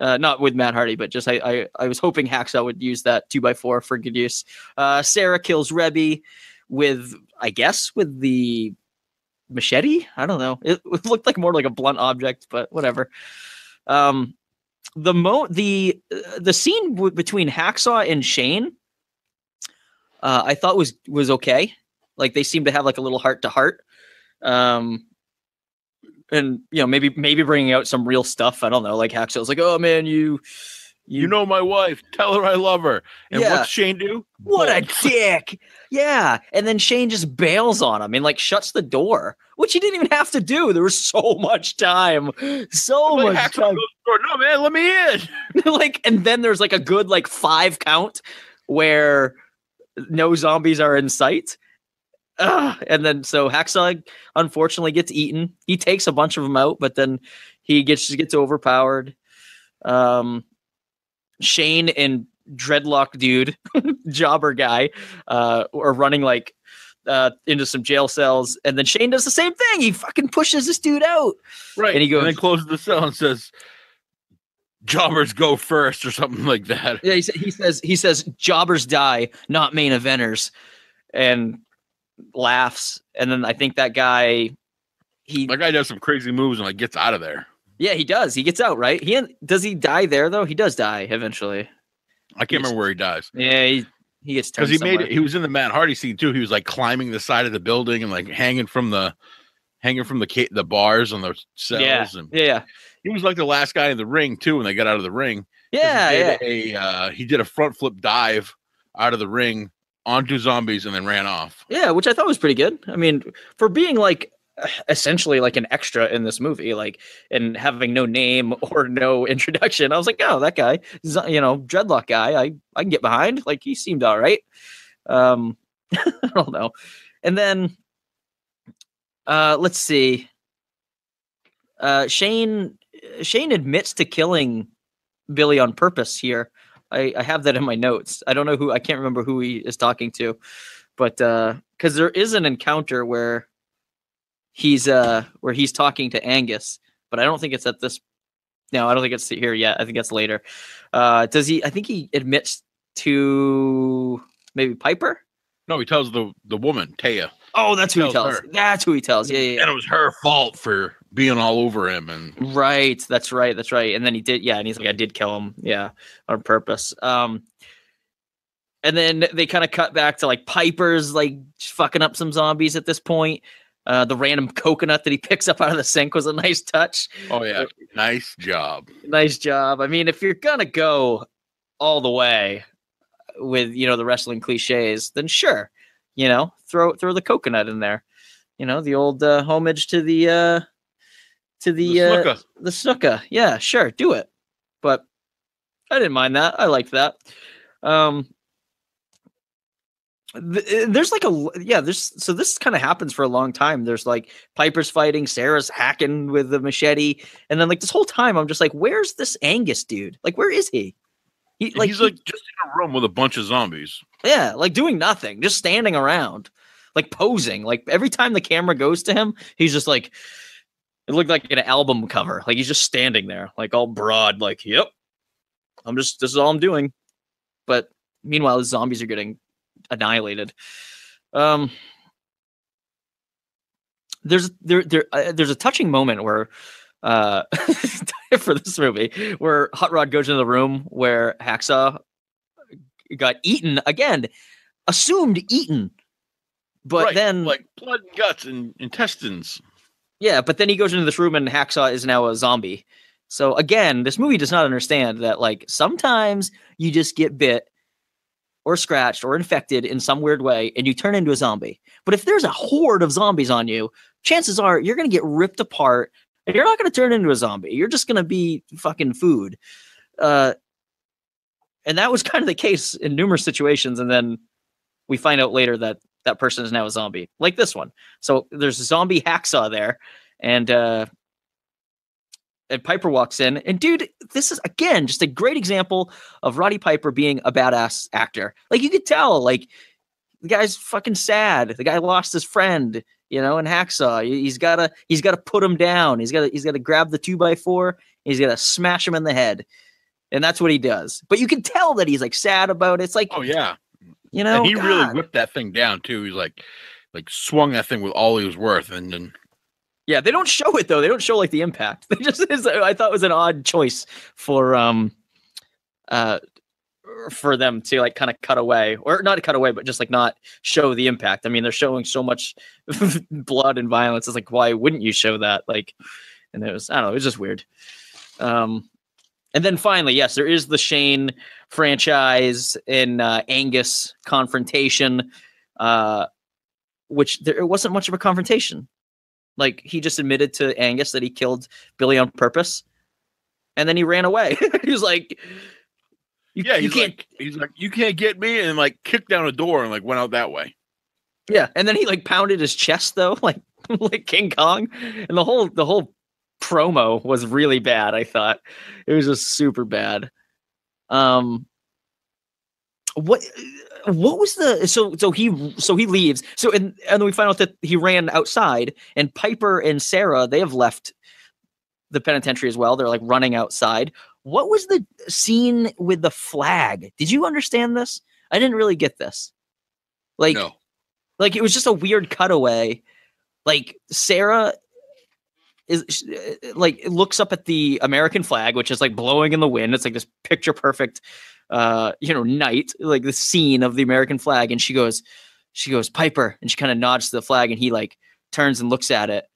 Not with Matt Hardy, but just I was hoping Hacksaw would use that 2x4 for good use. Sarah kills Rebby with the machete. I don't know. It looked like more like a blunt object, but whatever. The scene between Hacksaw and Shane, I thought was okay. Like they seemed to have like a little heart to heart. And maybe bringing out some real stuff. I don't know. Like Hacksaw's like, oh man, you know my wife. Tell her I love her. And what's Shane do? What a dick! Yeah, and then Shane just bails on him and like shuts the door, which he didn't even have to do. There was so much time, much time. No man, let me in. And then there's like a good 5 count where no zombies are in sight. And then so Hacksaw unfortunately gets eaten. He takes a bunch of them out, but then he gets overpowered. Shane and dreadlock dude, jobber guy, are running into some jail cells, and then Shane does the same thing. He fucking pushes this dude out, right? And he goes, and then closes the cell and says, "Jobbers go first," or something like that. Yeah, he says, "Jobbers die, not main eventers," and laughs. And then I think that guy does some crazy moves and gets out of there. Yeah, he does. He gets out, right? Does he die there though? He does die eventually. I can't remember where he dies. Yeah, he gets turned because he made it. He was in the Matt Hardy scene too. He was climbing the side of the building and hanging from the bars on the cells. Yeah, and yeah. He was like the last guy in the ring too when they got out of the ring. Yeah, he did a front flip dive out of the ring onto zombies and then ran off. Yeah, which I thought was pretty good. I mean, for being essentially an extra in this movie, and having no name or no introduction, I was like, oh, that guy, dreadlock guy, I can get behind. He seemed all right. I don't know. And then let's see. Shane admits to killing Billy on purpose here. I have that in my notes. I don't know I can't remember who he is talking to, but because there is an encounter where he's where he's talking to Angus, but I don't think it's at this. No, I don't think it's here yet. I think that's later. Does he? I think he admits to maybe Piper. No, he tells the woman Taya. Oh, that's who he tells. her. That's who he tells. Yeah. And it was her fault for being all over him. And Right. That's right. And then he did. Yeah, and he's like, I did kill him. Yeah, on purpose. And then they kind of cut back to like Piper's like fucking up some zombies at this point. The random coconut that he picks up out of the sink was a nice touch. oh yeah, nice job. Nice job. I mean, if you're gonna go all the way with the wrestling cliches, then sure, throw the coconut in there. The old homage to the snooker. Yeah, sure, do it. But I didn't mind that. I liked that. There's like so this kind of happens for a long time. There's like Piper's fighting, Sarah's hacking with the machete, and then like this whole time I'm just like, where's this Angus dude? Like, where is he? He's like just in a room with a bunch of zombies. Yeah, like doing nothing, just standing around, like posing. Like every time the camera goes to him, he's just like, it looked like an album cover. Like he's just standing there, like all broad, like, yep, this is all I'm doing. But meanwhile, the zombies are getting annihilated. There's a touching moment where for this movie where Hot Rod goes into the room where Hacksaw got eaten again, assumed eaten, but right, then like blood and guts and intestines. Yeah, but then he goes into this room and Hacksaw is now a zombie. So again, this movie does not understand that like sometimes you just get bit or scratched or infected in some weird way and you turn into a zombie. But if there's a horde of zombies on you, chances are you're going to get ripped apart and you're not going to turn into a zombie. You're just going to be fucking food. And that was kind of the case in numerous situations. And then we find out later that that person is now a zombie, like this one. So there's a zombie Hacksaw there, and Piper walks in, and dude, this is again just a great example of Roddy Piper being a badass actor. Like you could tell, like the guy's fucking sad. The guy lost his friend, in Hacksaw. He's gotta put him down. He's gotta grab the 2x4. He's gotta smash him in the head, and that's what he does. But you can tell that he's like sad about it. It's like, oh yeah. And he really whipped that thing down too. He's like swung that thing with all he was worth, and then yeah, they don't show it though. They don't show like the impact. They just I thought it was an odd choice for them to like kind of cut away, or not cut away, but just like not show the impact. I mean, they're showing so much blood and violence. It's like, why wouldn't you show that? Like, and it was, I don't know, it was just weird. And then finally, yes, there is the Shane franchise and Angus confrontation, which there wasn't much of a confrontation. Like, he just admitted to Angus that he killed Billy on purpose, and then he ran away. He was like, you can't. He's like, you can't get me, and like kicked down a door and like went out that way. Yeah, and then he like pounded his chest though, like King Kong, and the whole promo was really bad. I thought it was just super bad. What was the so he leaves, and then we find out that he ran outside, and Piper and Sarah, they have left the penitentiary as well. They're like running outside. What was the scene with the flag? Did you understand this? I didn't really get this. Like, no. Like it was just a weird cutaway. Like Sarah is like looks up at the American flag, which is like blowing in the wind. It's like this picture perfect, night, like the scene of the American flag. And she goes, Piper, and she kind of nods to the flag, and he like turns and looks at it.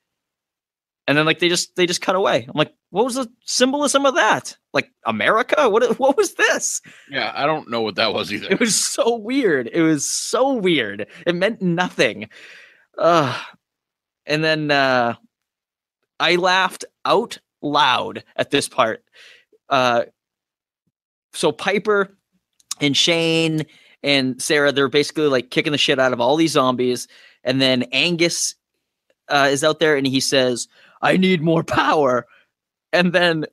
And then like they just cut away. I'm like, what was the symbolism of that? Like America? What was this? Yeah, I don't know what that was either. It was so weird. It meant nothing. And then I laughed out loud at this part. So Piper and Shane and Sarah, they're basically like kicking the shit out of all these zombies. And then Angus is out there, and he says, I need more power. And then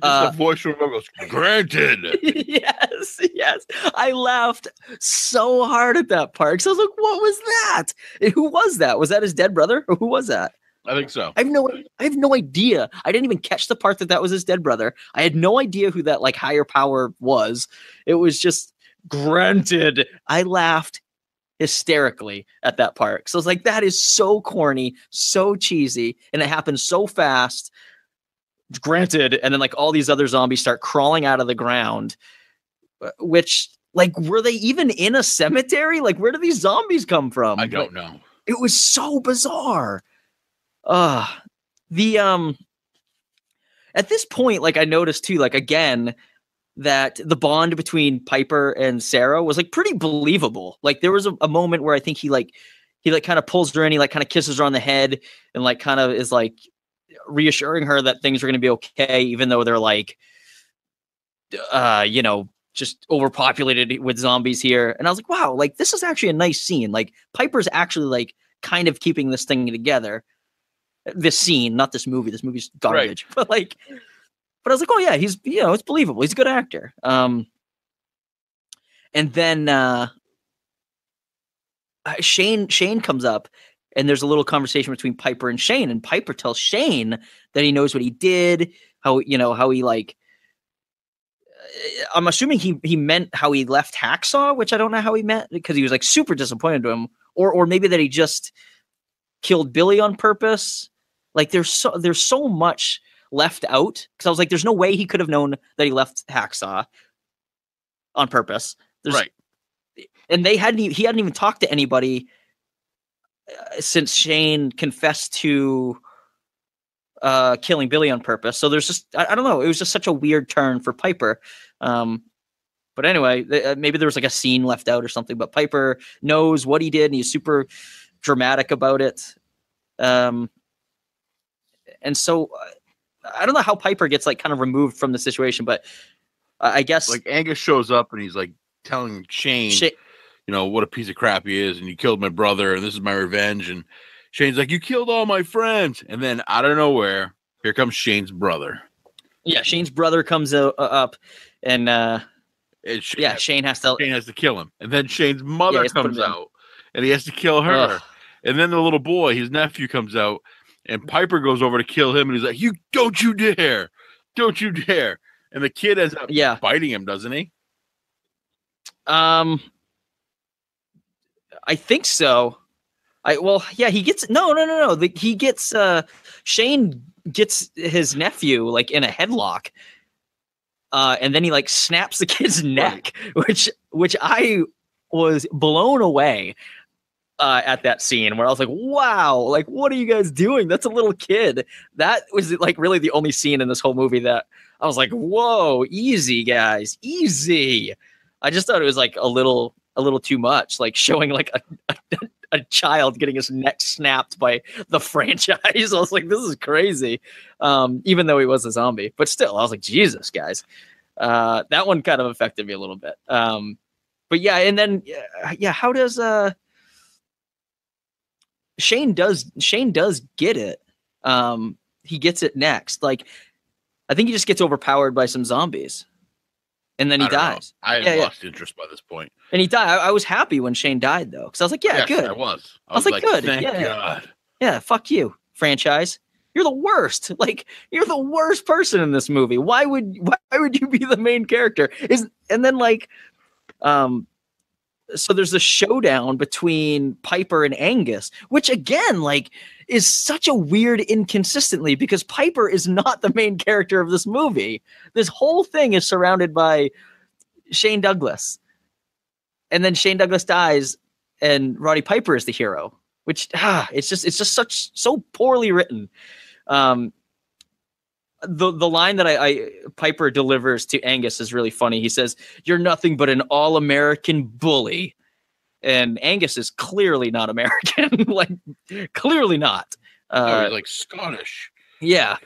a voice from him goes, granted. yes. I laughed so hard at that part, because I was like, what was that? And who was that? Was that his dead brother? Or who was that? I think so. I have no idea. I didn't even catch the part that was his dead brother. I had no idea who that like higher power was. It was just granted. I laughed hysterically at that part. So I was like, that is so corny, so cheesy, and it happened so fast. Granted, and then like all these other zombies start crawling out of the ground, which like were they even in a cemetery? Like where do these zombies come from? I don't know. It was so bizarre. The at this point, like I noticed too, like again, that the bond between Piper and Sarah was like pretty believable. Like there was a moment where I think he kind of pulls her in, he like kind of kisses her on the head and like kind of is like reassuring her that things are going to be okay, even though they're like, just overpopulated with zombies here. And I was like, wow, like this is actually a nice scene. Like Piper's actually like kind of keeping this thing together. This scene, not this movie. This movie's garbage. Right. But I was like, oh yeah, he's, it's believable. He's a good actor. And then Shane comes up and there's a little conversation between Piper and Shane, and Piper tells Shane that he knows what he did, how he like, I'm assuming he meant how he left Hacksaw, which I don't know how he meant, because he was like super disappointed to him, or maybe that he just killed Billy on purpose. Like there's so much left out, because I was like, there's no way he could have known that he left Hacksaw on purpose. Right. And he hadn't even talked to anybody since Shane confessed to killing Billy on purpose. So there's just, I don't know. It was just such a weird turn for Piper. But anyway, maybe there was like a scene left out or something, but Piper knows what he did and he's super dramatic about it. And so I don't know how Piper gets like kind of removed from the situation, but I guess like Angus shows up and he's like telling Shane, what a piece of crap he is, and you killed my brother, and this is my revenge. And Shane's like, you killed all my friends. And then out of nowhere, here comes Shane's brother. Yeah, Shane's brother comes up, and Shane has to kill him. And then Shane's mother comes out, and he has to kill her. Ugh. And then the little boy, his nephew, comes out, and Piper goes over to kill him, and he's like, don't you dare. And the kid ends up biting him, doesn't he? I think so. He gets no. He gets Shane gets his nephew like in a headlock, and then he like snaps the kid's neck, which I was blown away at that scene, where I was like, wow, like what are you guys doing? That's a little kid. That was like really the only scene in this whole movie that I was like, whoa, easy guys, easy. I just thought it was like a little too much, like showing like a child getting his neck snapped by the franchise. I was like, this is crazy. Even though he was a zombie, but still, I was like, Jesus, guys. That one kind of affected me a little bit. But yeah, and then how does Shane does get it? He gets it next. Like, I think he just gets overpowered by some zombies. And then he dies. I had lost interest by this point. And he died. I was happy when Shane died, though, because I was like, good. I was like, good. Thank God. Yeah, fuck you, franchise. You're the worst. Like, you're the worst person in this movie. Why would you be the main character? And then like, so there's a showdown between Piper and Angus, which again, like, is such a weird inconsistently, because Piper is not the main character of this movie. This whole thing is surrounded by Shane Douglas. And then Shane Douglas dies and Roddy Piper is the hero, which it's just so poorly written. The line that Piper delivers to Angus is really funny. He says, "You're nothing but an all-American bully." And Angus is clearly not American, like clearly not. He's like Scottish. Yeah.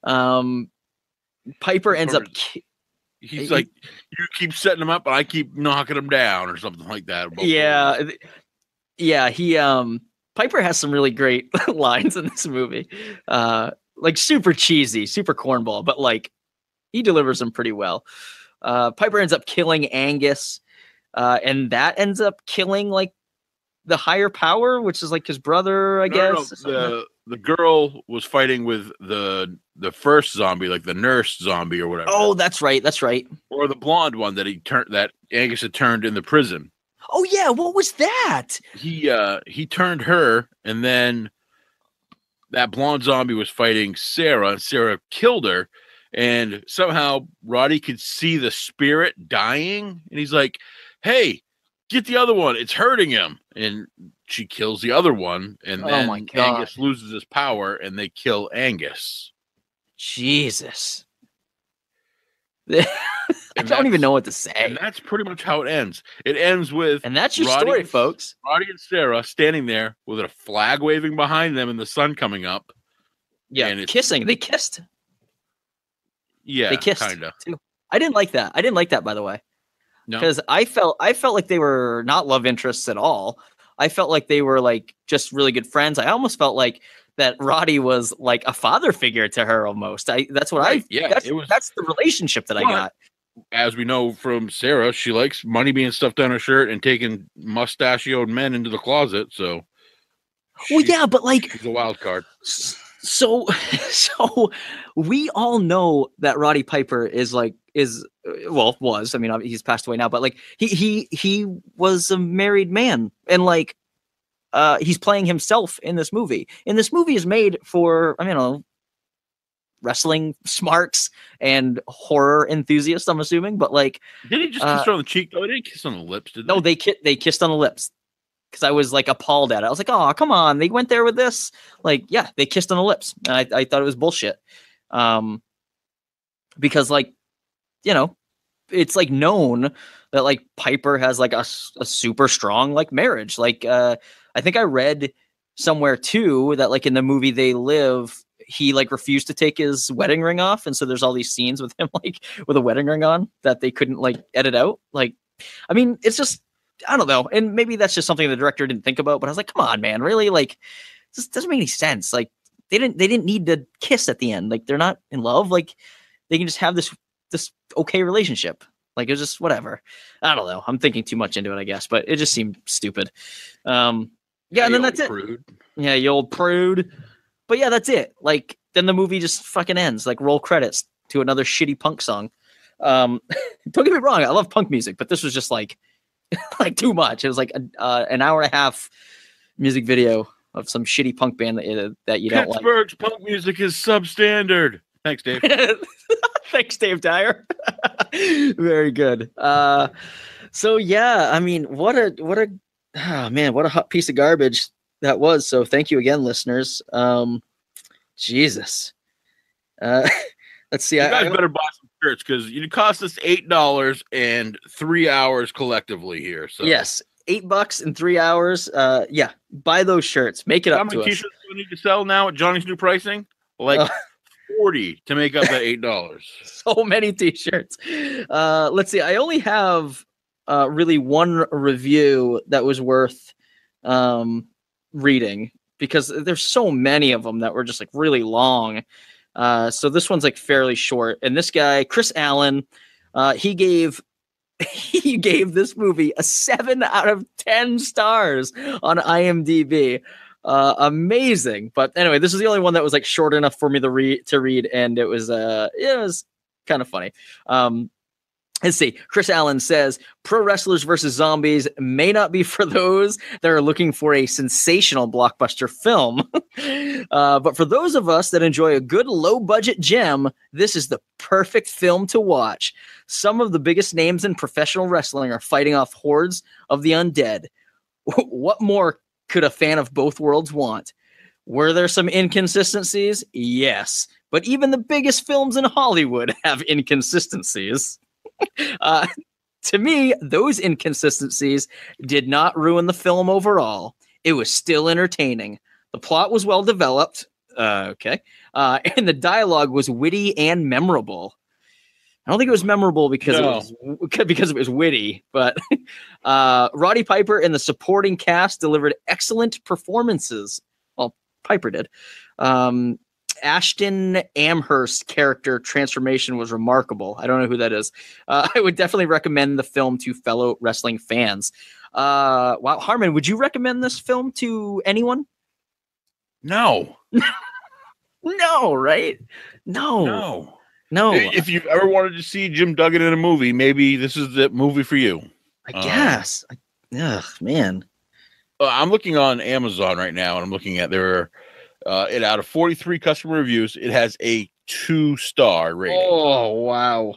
Piper ends up. He's like, you keep setting him up, and I keep knocking him down, or something like that. Yeah. He Piper has some really great lines in this movie. Like super cheesy, super cornball, but like he delivers them pretty well. Piper ends up killing Angus. And that ends up killing like the higher power, which is like his brother, I guess. No. the girl was fighting with the first zombie, like the nurse zombie or whatever. Oh, that's right. Or the blonde one that Angus had turned in the prison. Oh yeah, what was that? He turned her, and then that blonde zombie was fighting Sarah, and Sarah killed her. And somehow Roddy could see the spirit dying, and he's like, "Hey, get the other one. It's hurting him." And she kills the other one, and then my God. Angus loses his power, and they kill Angus. Jesus. I don't even know what to say. And that's pretty much how it ends. It ends with, and that's your story, folks. Roddy and Sarah standing there with a flag waving behind them and the sun coming up. Yeah, and kissing. They kissed. Yeah, they kissed kinda. too. I didn't like that. By the way, because no. I felt like they were not love interests at all. I felt like they were like just really good friends. I almost felt like that Roddy was like a father figure to her almost. That's what that's the relationship that I got. As we know from Sarah, she likes money being stuffed down her shirt and taking mustachioed men into the closet. So, but like she's a wild card. So we all know that Roddy Piper was. I mean, he's passed away now, but like he was a married man, and like he's playing himself in this movie. And this movie is made for, wrestling smarks and horror enthusiasts, I'm assuming. But like, did he just kiss her on the cheek? Oh, they didn't kiss on the lips, did they? No, they kissed on the lips. Because I was like appalled at it. I was like, "Oh, come on! They went there with this." Like, yeah, they kissed on the lips, and I thought it was bullshit. Because like, it's like known that like Piper has like a super strong like marriage. Like, I think I read somewhere too that like in the movie They Live, he like refused to take his wedding ring off, and so there's all these scenes with him like with a wedding ring on that they couldn't like edit out. Like, I mean, it's just. I don't know. And maybe that's just something the director didn't think about, but I was like, come on, man, really? Like, this doesn't make any sense. Like, they didn't need to kiss at the end. Like, they're not in love. Like, they can just have this okay relationship. Like, it's just whatever. I don't know. I'm thinking too much into it, I guess, but it just seemed stupid. And then that's prude. It. Yeah, you old prude. But yeah, that's it. Like, then the movie just fucking ends. Like, roll credits to another shitty punk song. Don't get me wrong. I love punk music, but this was just like too much. It was like an hour and a half music video of some shitty punk band that you don't like. Pittsburgh's punk music is substandard. Thanks, Dave. Thanks, Dave Dyer. Very good. So yeah, I mean, what a hot piece of garbage that was. So thank you again, listeners. Jesus. Let's see. You guys better buy some shirts because it cost us $8 and 3 hours collectively here. So yes, $8 and 3 hours. Yeah, buy those shirts. Make it up to us. How many t-shirts do we need to sell now at Johnny's new pricing? Like 40 to make up that $8. So many t-shirts. Let's see. I only have really one review that was worth reading because there's so many of them that were just like really long. So this one's like fairly short. And this guy, Chris Allen, he gave this movie a 7 out of 10 stars on IMDb. Amazing. But anyway, this is the only one that was like short enough for me to read, and it was kind of funny. Let's see. Chris Allen says, Pro Wrestlers vs. Zombies may not be for those that are looking for a sensational blockbuster film. But for those of us that enjoy a good low-budget gem, this is the perfect film to watch. Some of the biggest names in professional wrestling are fighting off hordes of the undead. What more could a fan of both worlds want? Were there some inconsistencies? Yes. But even the biggest films in Hollywood have inconsistencies. To me, those inconsistencies did not ruin the film overall. It was still entertaining. The plot was well developed. And the dialogue was witty and memorable. I don't think it was memorable because it was witty, but Roddy Piper and the supporting cast delivered excellent performances. Well, Piper did. Ashton Amherst's character transformation was remarkable. I don't know who that is. I would definitely recommend the film to fellow wrestling fans. Wow, Harmon, would you recommend this film to anyone? No. No, right? No. If you've ever wanted to see Jim Duggan in a movie, maybe this is the movie for you. I guess. Ugh, man. I'm looking on Amazon right now, and I'm looking at it out of 43 customer reviews, it has a 2-star rating. Oh, wow.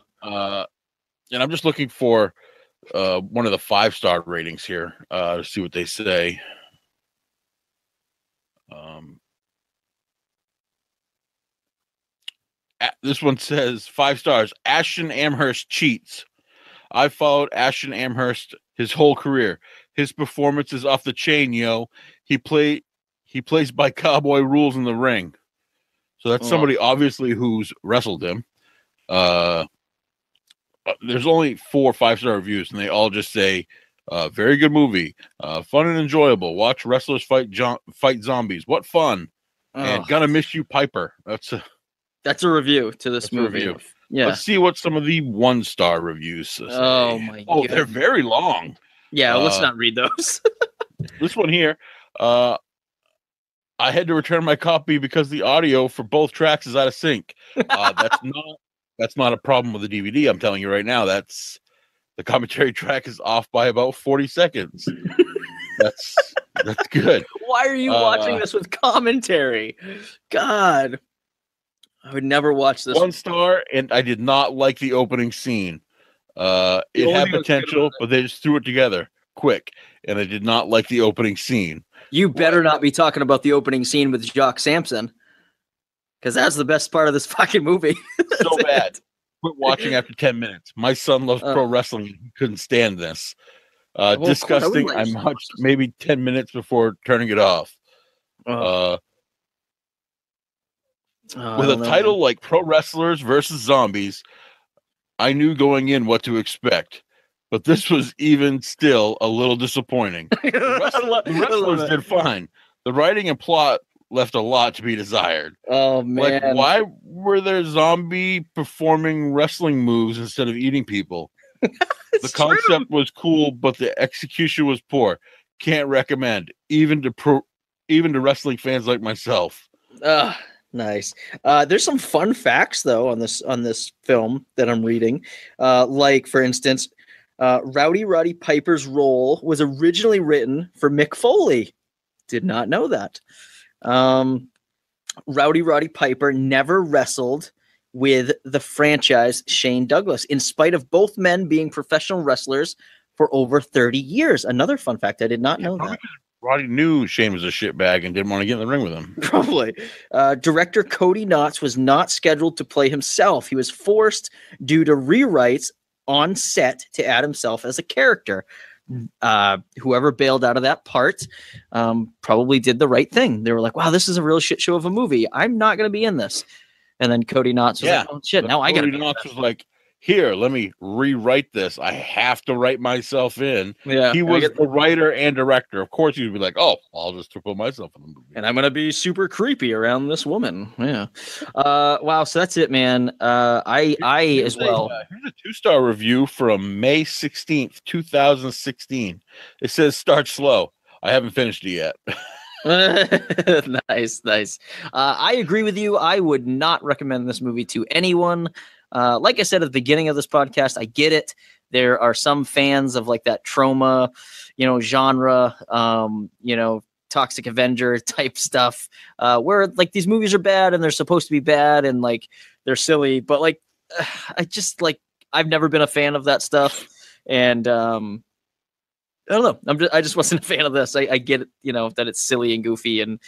And I'm just looking for one of the 5-star ratings here to see what they say. This one says 5 stars. Ashton Amherst cheats. I've followed Ashton Amherst his whole career. His performance is off the chain, yo. He plays by cowboy rules in the ring. So that's somebody obviously who's wrestled him. There's only 4 5-star reviews, and they all just say, very good movie, fun and enjoyable. Watch wrestlers fight zombies. What fun! And gonna miss you, Piper. That's a review to this movie. Yeah. Let's see what some of the 1-star reviews say. Oh my god. Oh, they're very long. Yeah, let's not read those. This one here, I had to return my copy because the audio for both tracks is out of sync. That's not a problem with the DVD. I'm telling you right now. That's the commentary track is off by about 40 seconds. That's good. Why are you watching this with commentary? God, I would never watch this. 1 star, and I did not like the opening scene. It had potential, but they just threw it together quick, and I did not like the opening scene. You better not be talking about the opening scene with Jock Sampson, because that's the best part of this fucking movie. So bad. Quit watching after 10 minutes. My son loves pro wrestling. He couldn't stand this. Disgusting. I watched maybe 10 minutes before turning it off. With a title like Pro Wrestlers versus Zombies, I knew going in what to expect. But this was even still a little disappointing. The wrestlers did fine. The writing and plot left a lot to be desired. Oh, man. Like, why were there zombie performing wrestling moves instead of eating people? The concept was cool, but the execution was poor. Can't recommend, even to wrestling fans like myself. Nice. There's some fun facts though on this film that I'm reading. Like for instance, Rowdy Roddy Piper's role was originally written for Mick Foley. Did not know that. Rowdy Roddy Piper never wrestled with the franchise Shane Douglas, in spite of both men being professional wrestlers for over 30 years. Another fun fact, I did not know that. Roddy knew Shane was a shitbag and didn't want to get in the ring with him. Probably. Director Cody Knotts was not scheduled to play himself. He was forced due to rewrites on set to add himself as a character. Whoever bailed out of that part probably did the right thing. They were like, wow, this is a real shit show of a movie. I'm not going to be in this. And then Cody Knotts was like, oh shit, now I got to be in Knotts was like, here, let me rewrite this. I have to write myself in. Yeah, he was the writer and director. Of course, you'd be like, oh, I'll just put myself in the movie. And I'm going to be super creepy around this woman. Yeah. Wow. So that's it, man. I as well. Here's a 2-star review from May 16th, 2016. It says, start slow. I haven't finished it yet. Nice. I agree with you. I would not recommend this movie to anyone. Like I said at the beginning of this podcast, I get it. There are some fans of like that trauma, genre, Toxic Avenger type stuff, where like these movies are bad and they're supposed to be bad and like they're silly, but like I've never been a fan of that stuff, and I don't know. I just wasn't a fan of this. I get it, that it's silly and goofy and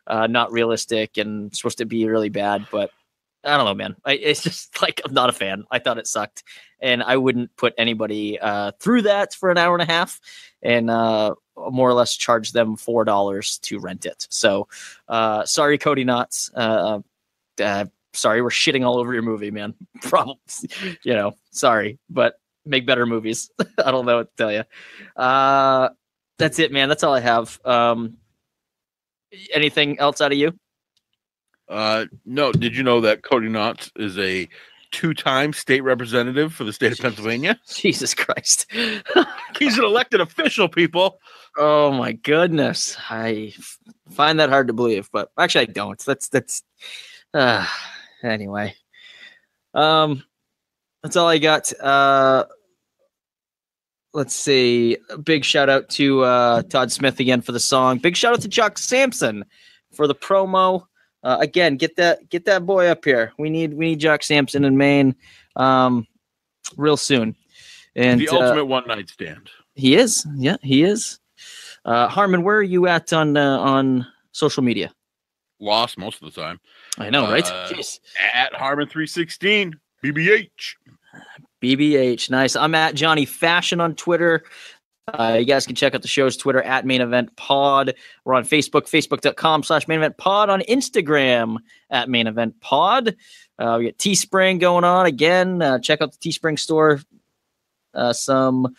not realistic and supposed to be really bad, but I don't know, man. It's just like I'm not a fan. I thought it sucked, and I wouldn't put anybody through that for an hour and a half, and more or less charge them $4 to rent it. So, sorry, Cody Knotts. Sorry, we're shitting all over your movie, man. Problems, sorry, but make better movies. I don't know what to tell you. That's it, man. That's all I have. Anything else out of you? No. Did you know that Cody Knotts is a 2-time state representative for the state of Pennsylvania. Jesus Christ. He's an elected official, people. Oh my goodness. I find that hard to believe, but actually I don't. That's anyway. That's all I got. Let's see. A big shout out to Todd Smith again for the song. Big shout out to Jock Sampson for the promo. Again, get that boy up here. We need Jock Sampson in Maine real soon. And the ultimate one night stand. He is. Yeah, he is. Harmon, where are you at on social media? Lost most of the time. I know, right? Jeez. At Harmon316 BBH. BBH, nice. I'm at Johnny Fashion on Twitter. You guys can check out the show's Twitter at Main Event Pod. We're on Facebook, facebook.com/Main Event Pod. On Instagram at Main Event Pod. We got Teespring going on again. Check out the Teespring store. Some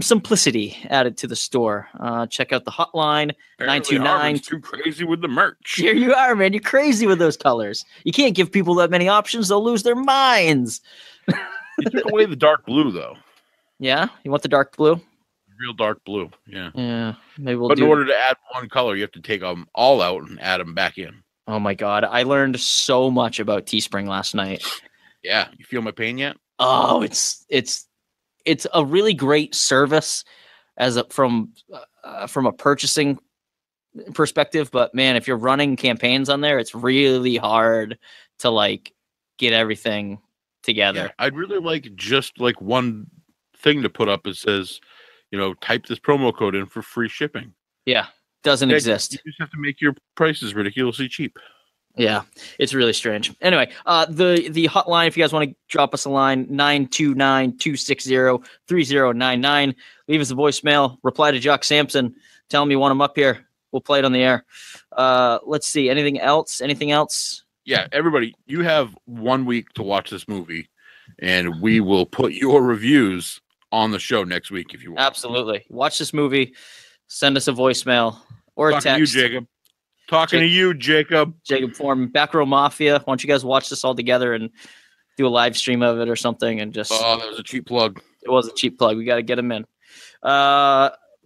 simplicity added to the store. Check out the hotline 929. Too crazy with the merch. Here you are, man. You're crazy with those colors. You can't give people that many options; they'll lose their minds. You took away the dark blue, though. Yeah, you want the dark blue? Real dark blue. Yeah. Yeah. Maybe we'll. But in order to add one color, you have to take them all out and add them back in. Oh my God, I learned so much about Teespring last night. Yeah, you feel my pain yet? Oh, it's a really great service from a purchasing perspective. But man, if you're running campaigns on there, it's really hard to like get everything together. Yeah, I'd really like just like one thing to put up that says, type this promo code in for free shipping. Yeah, doesn't exist. You just have to make your prices ridiculously cheap. Yeah, it's really strange. Anyway, the hotline, if you guys want to drop us a line, 929-260-3099. Leave us a voicemail. Reply to Jock Sampson. Tell him you want him up here. We'll play it on the air. Let's see. Anything else? Yeah, everybody, you have 1 week to watch this movie, and we will put your reviews on the show next week if you want. Absolutely. Watch this movie. Send us a voicemail or a text. To you, Jacob. Talking to you, Jacob. Jacob Form, Back Row Mafia. Why don't you guys watch this all together and do a live stream of it or something? And just that was a cheap plug. It was a cheap plug. We got to get them in.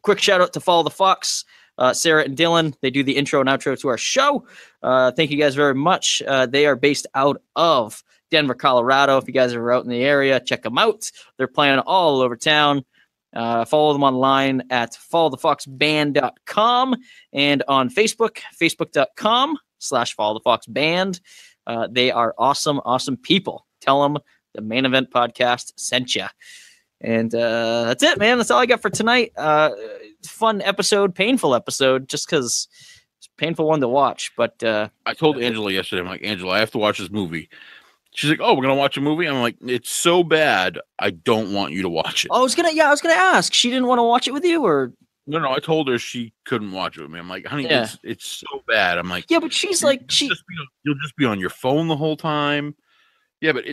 Quick shout out to Follow the Fox. Sarah and Dylan, they do the intro and outro to our show. Thank you guys very much. They are based out of Denver, Colorado. If you guys are out in the area, check them out. They're playing all over town. Follow them online at followthefoxband.com and on Facebook, facebook.com/followthefoxband. They are awesome people. Tell them the Main Event Podcast sent you. And that's it, man. That's all I got for tonight. Fun episode, painful episode, just because it's a painful one to watch. But I told Angela yesterday, I'm like, Angela, I have to watch this movie. She's like, oh, we're going to watch a movie? I'm like, it's so bad, I don't want you to watch it. I was gonna ask. She didn't want to watch it with you, or? No, I told her she couldn't watch it with me. I'm like, honey, it's so bad. I'm like, yeah, but she's like, you'll just be on your phone the whole time. Yeah, but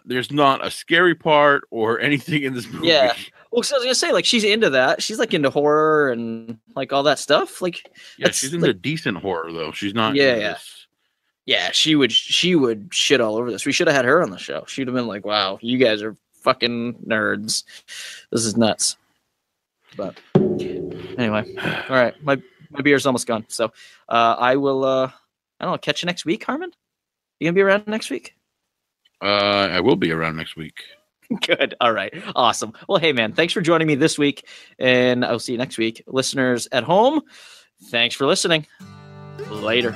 there's not a scary part or anything in this movie. Yeah. Well, so I was gonna say, like, she's into that. She's like into horror and like all that stuff. Like, yeah, she's into decent horror though. She's not. Yeah. Yeah, she would shit all over this. We should have had her on the show. She'd have been like, wow, you guys are fucking nerds. This is nuts. But anyway, all right. My beer's almost gone. So I will I don't know, catch you next week, Harmon? You gonna be around next week? I will be around next week. Good. All right. Awesome. Well, hey man, thanks for joining me this week, and I'll see you next week. Listeners at home, thanks for listening. Later.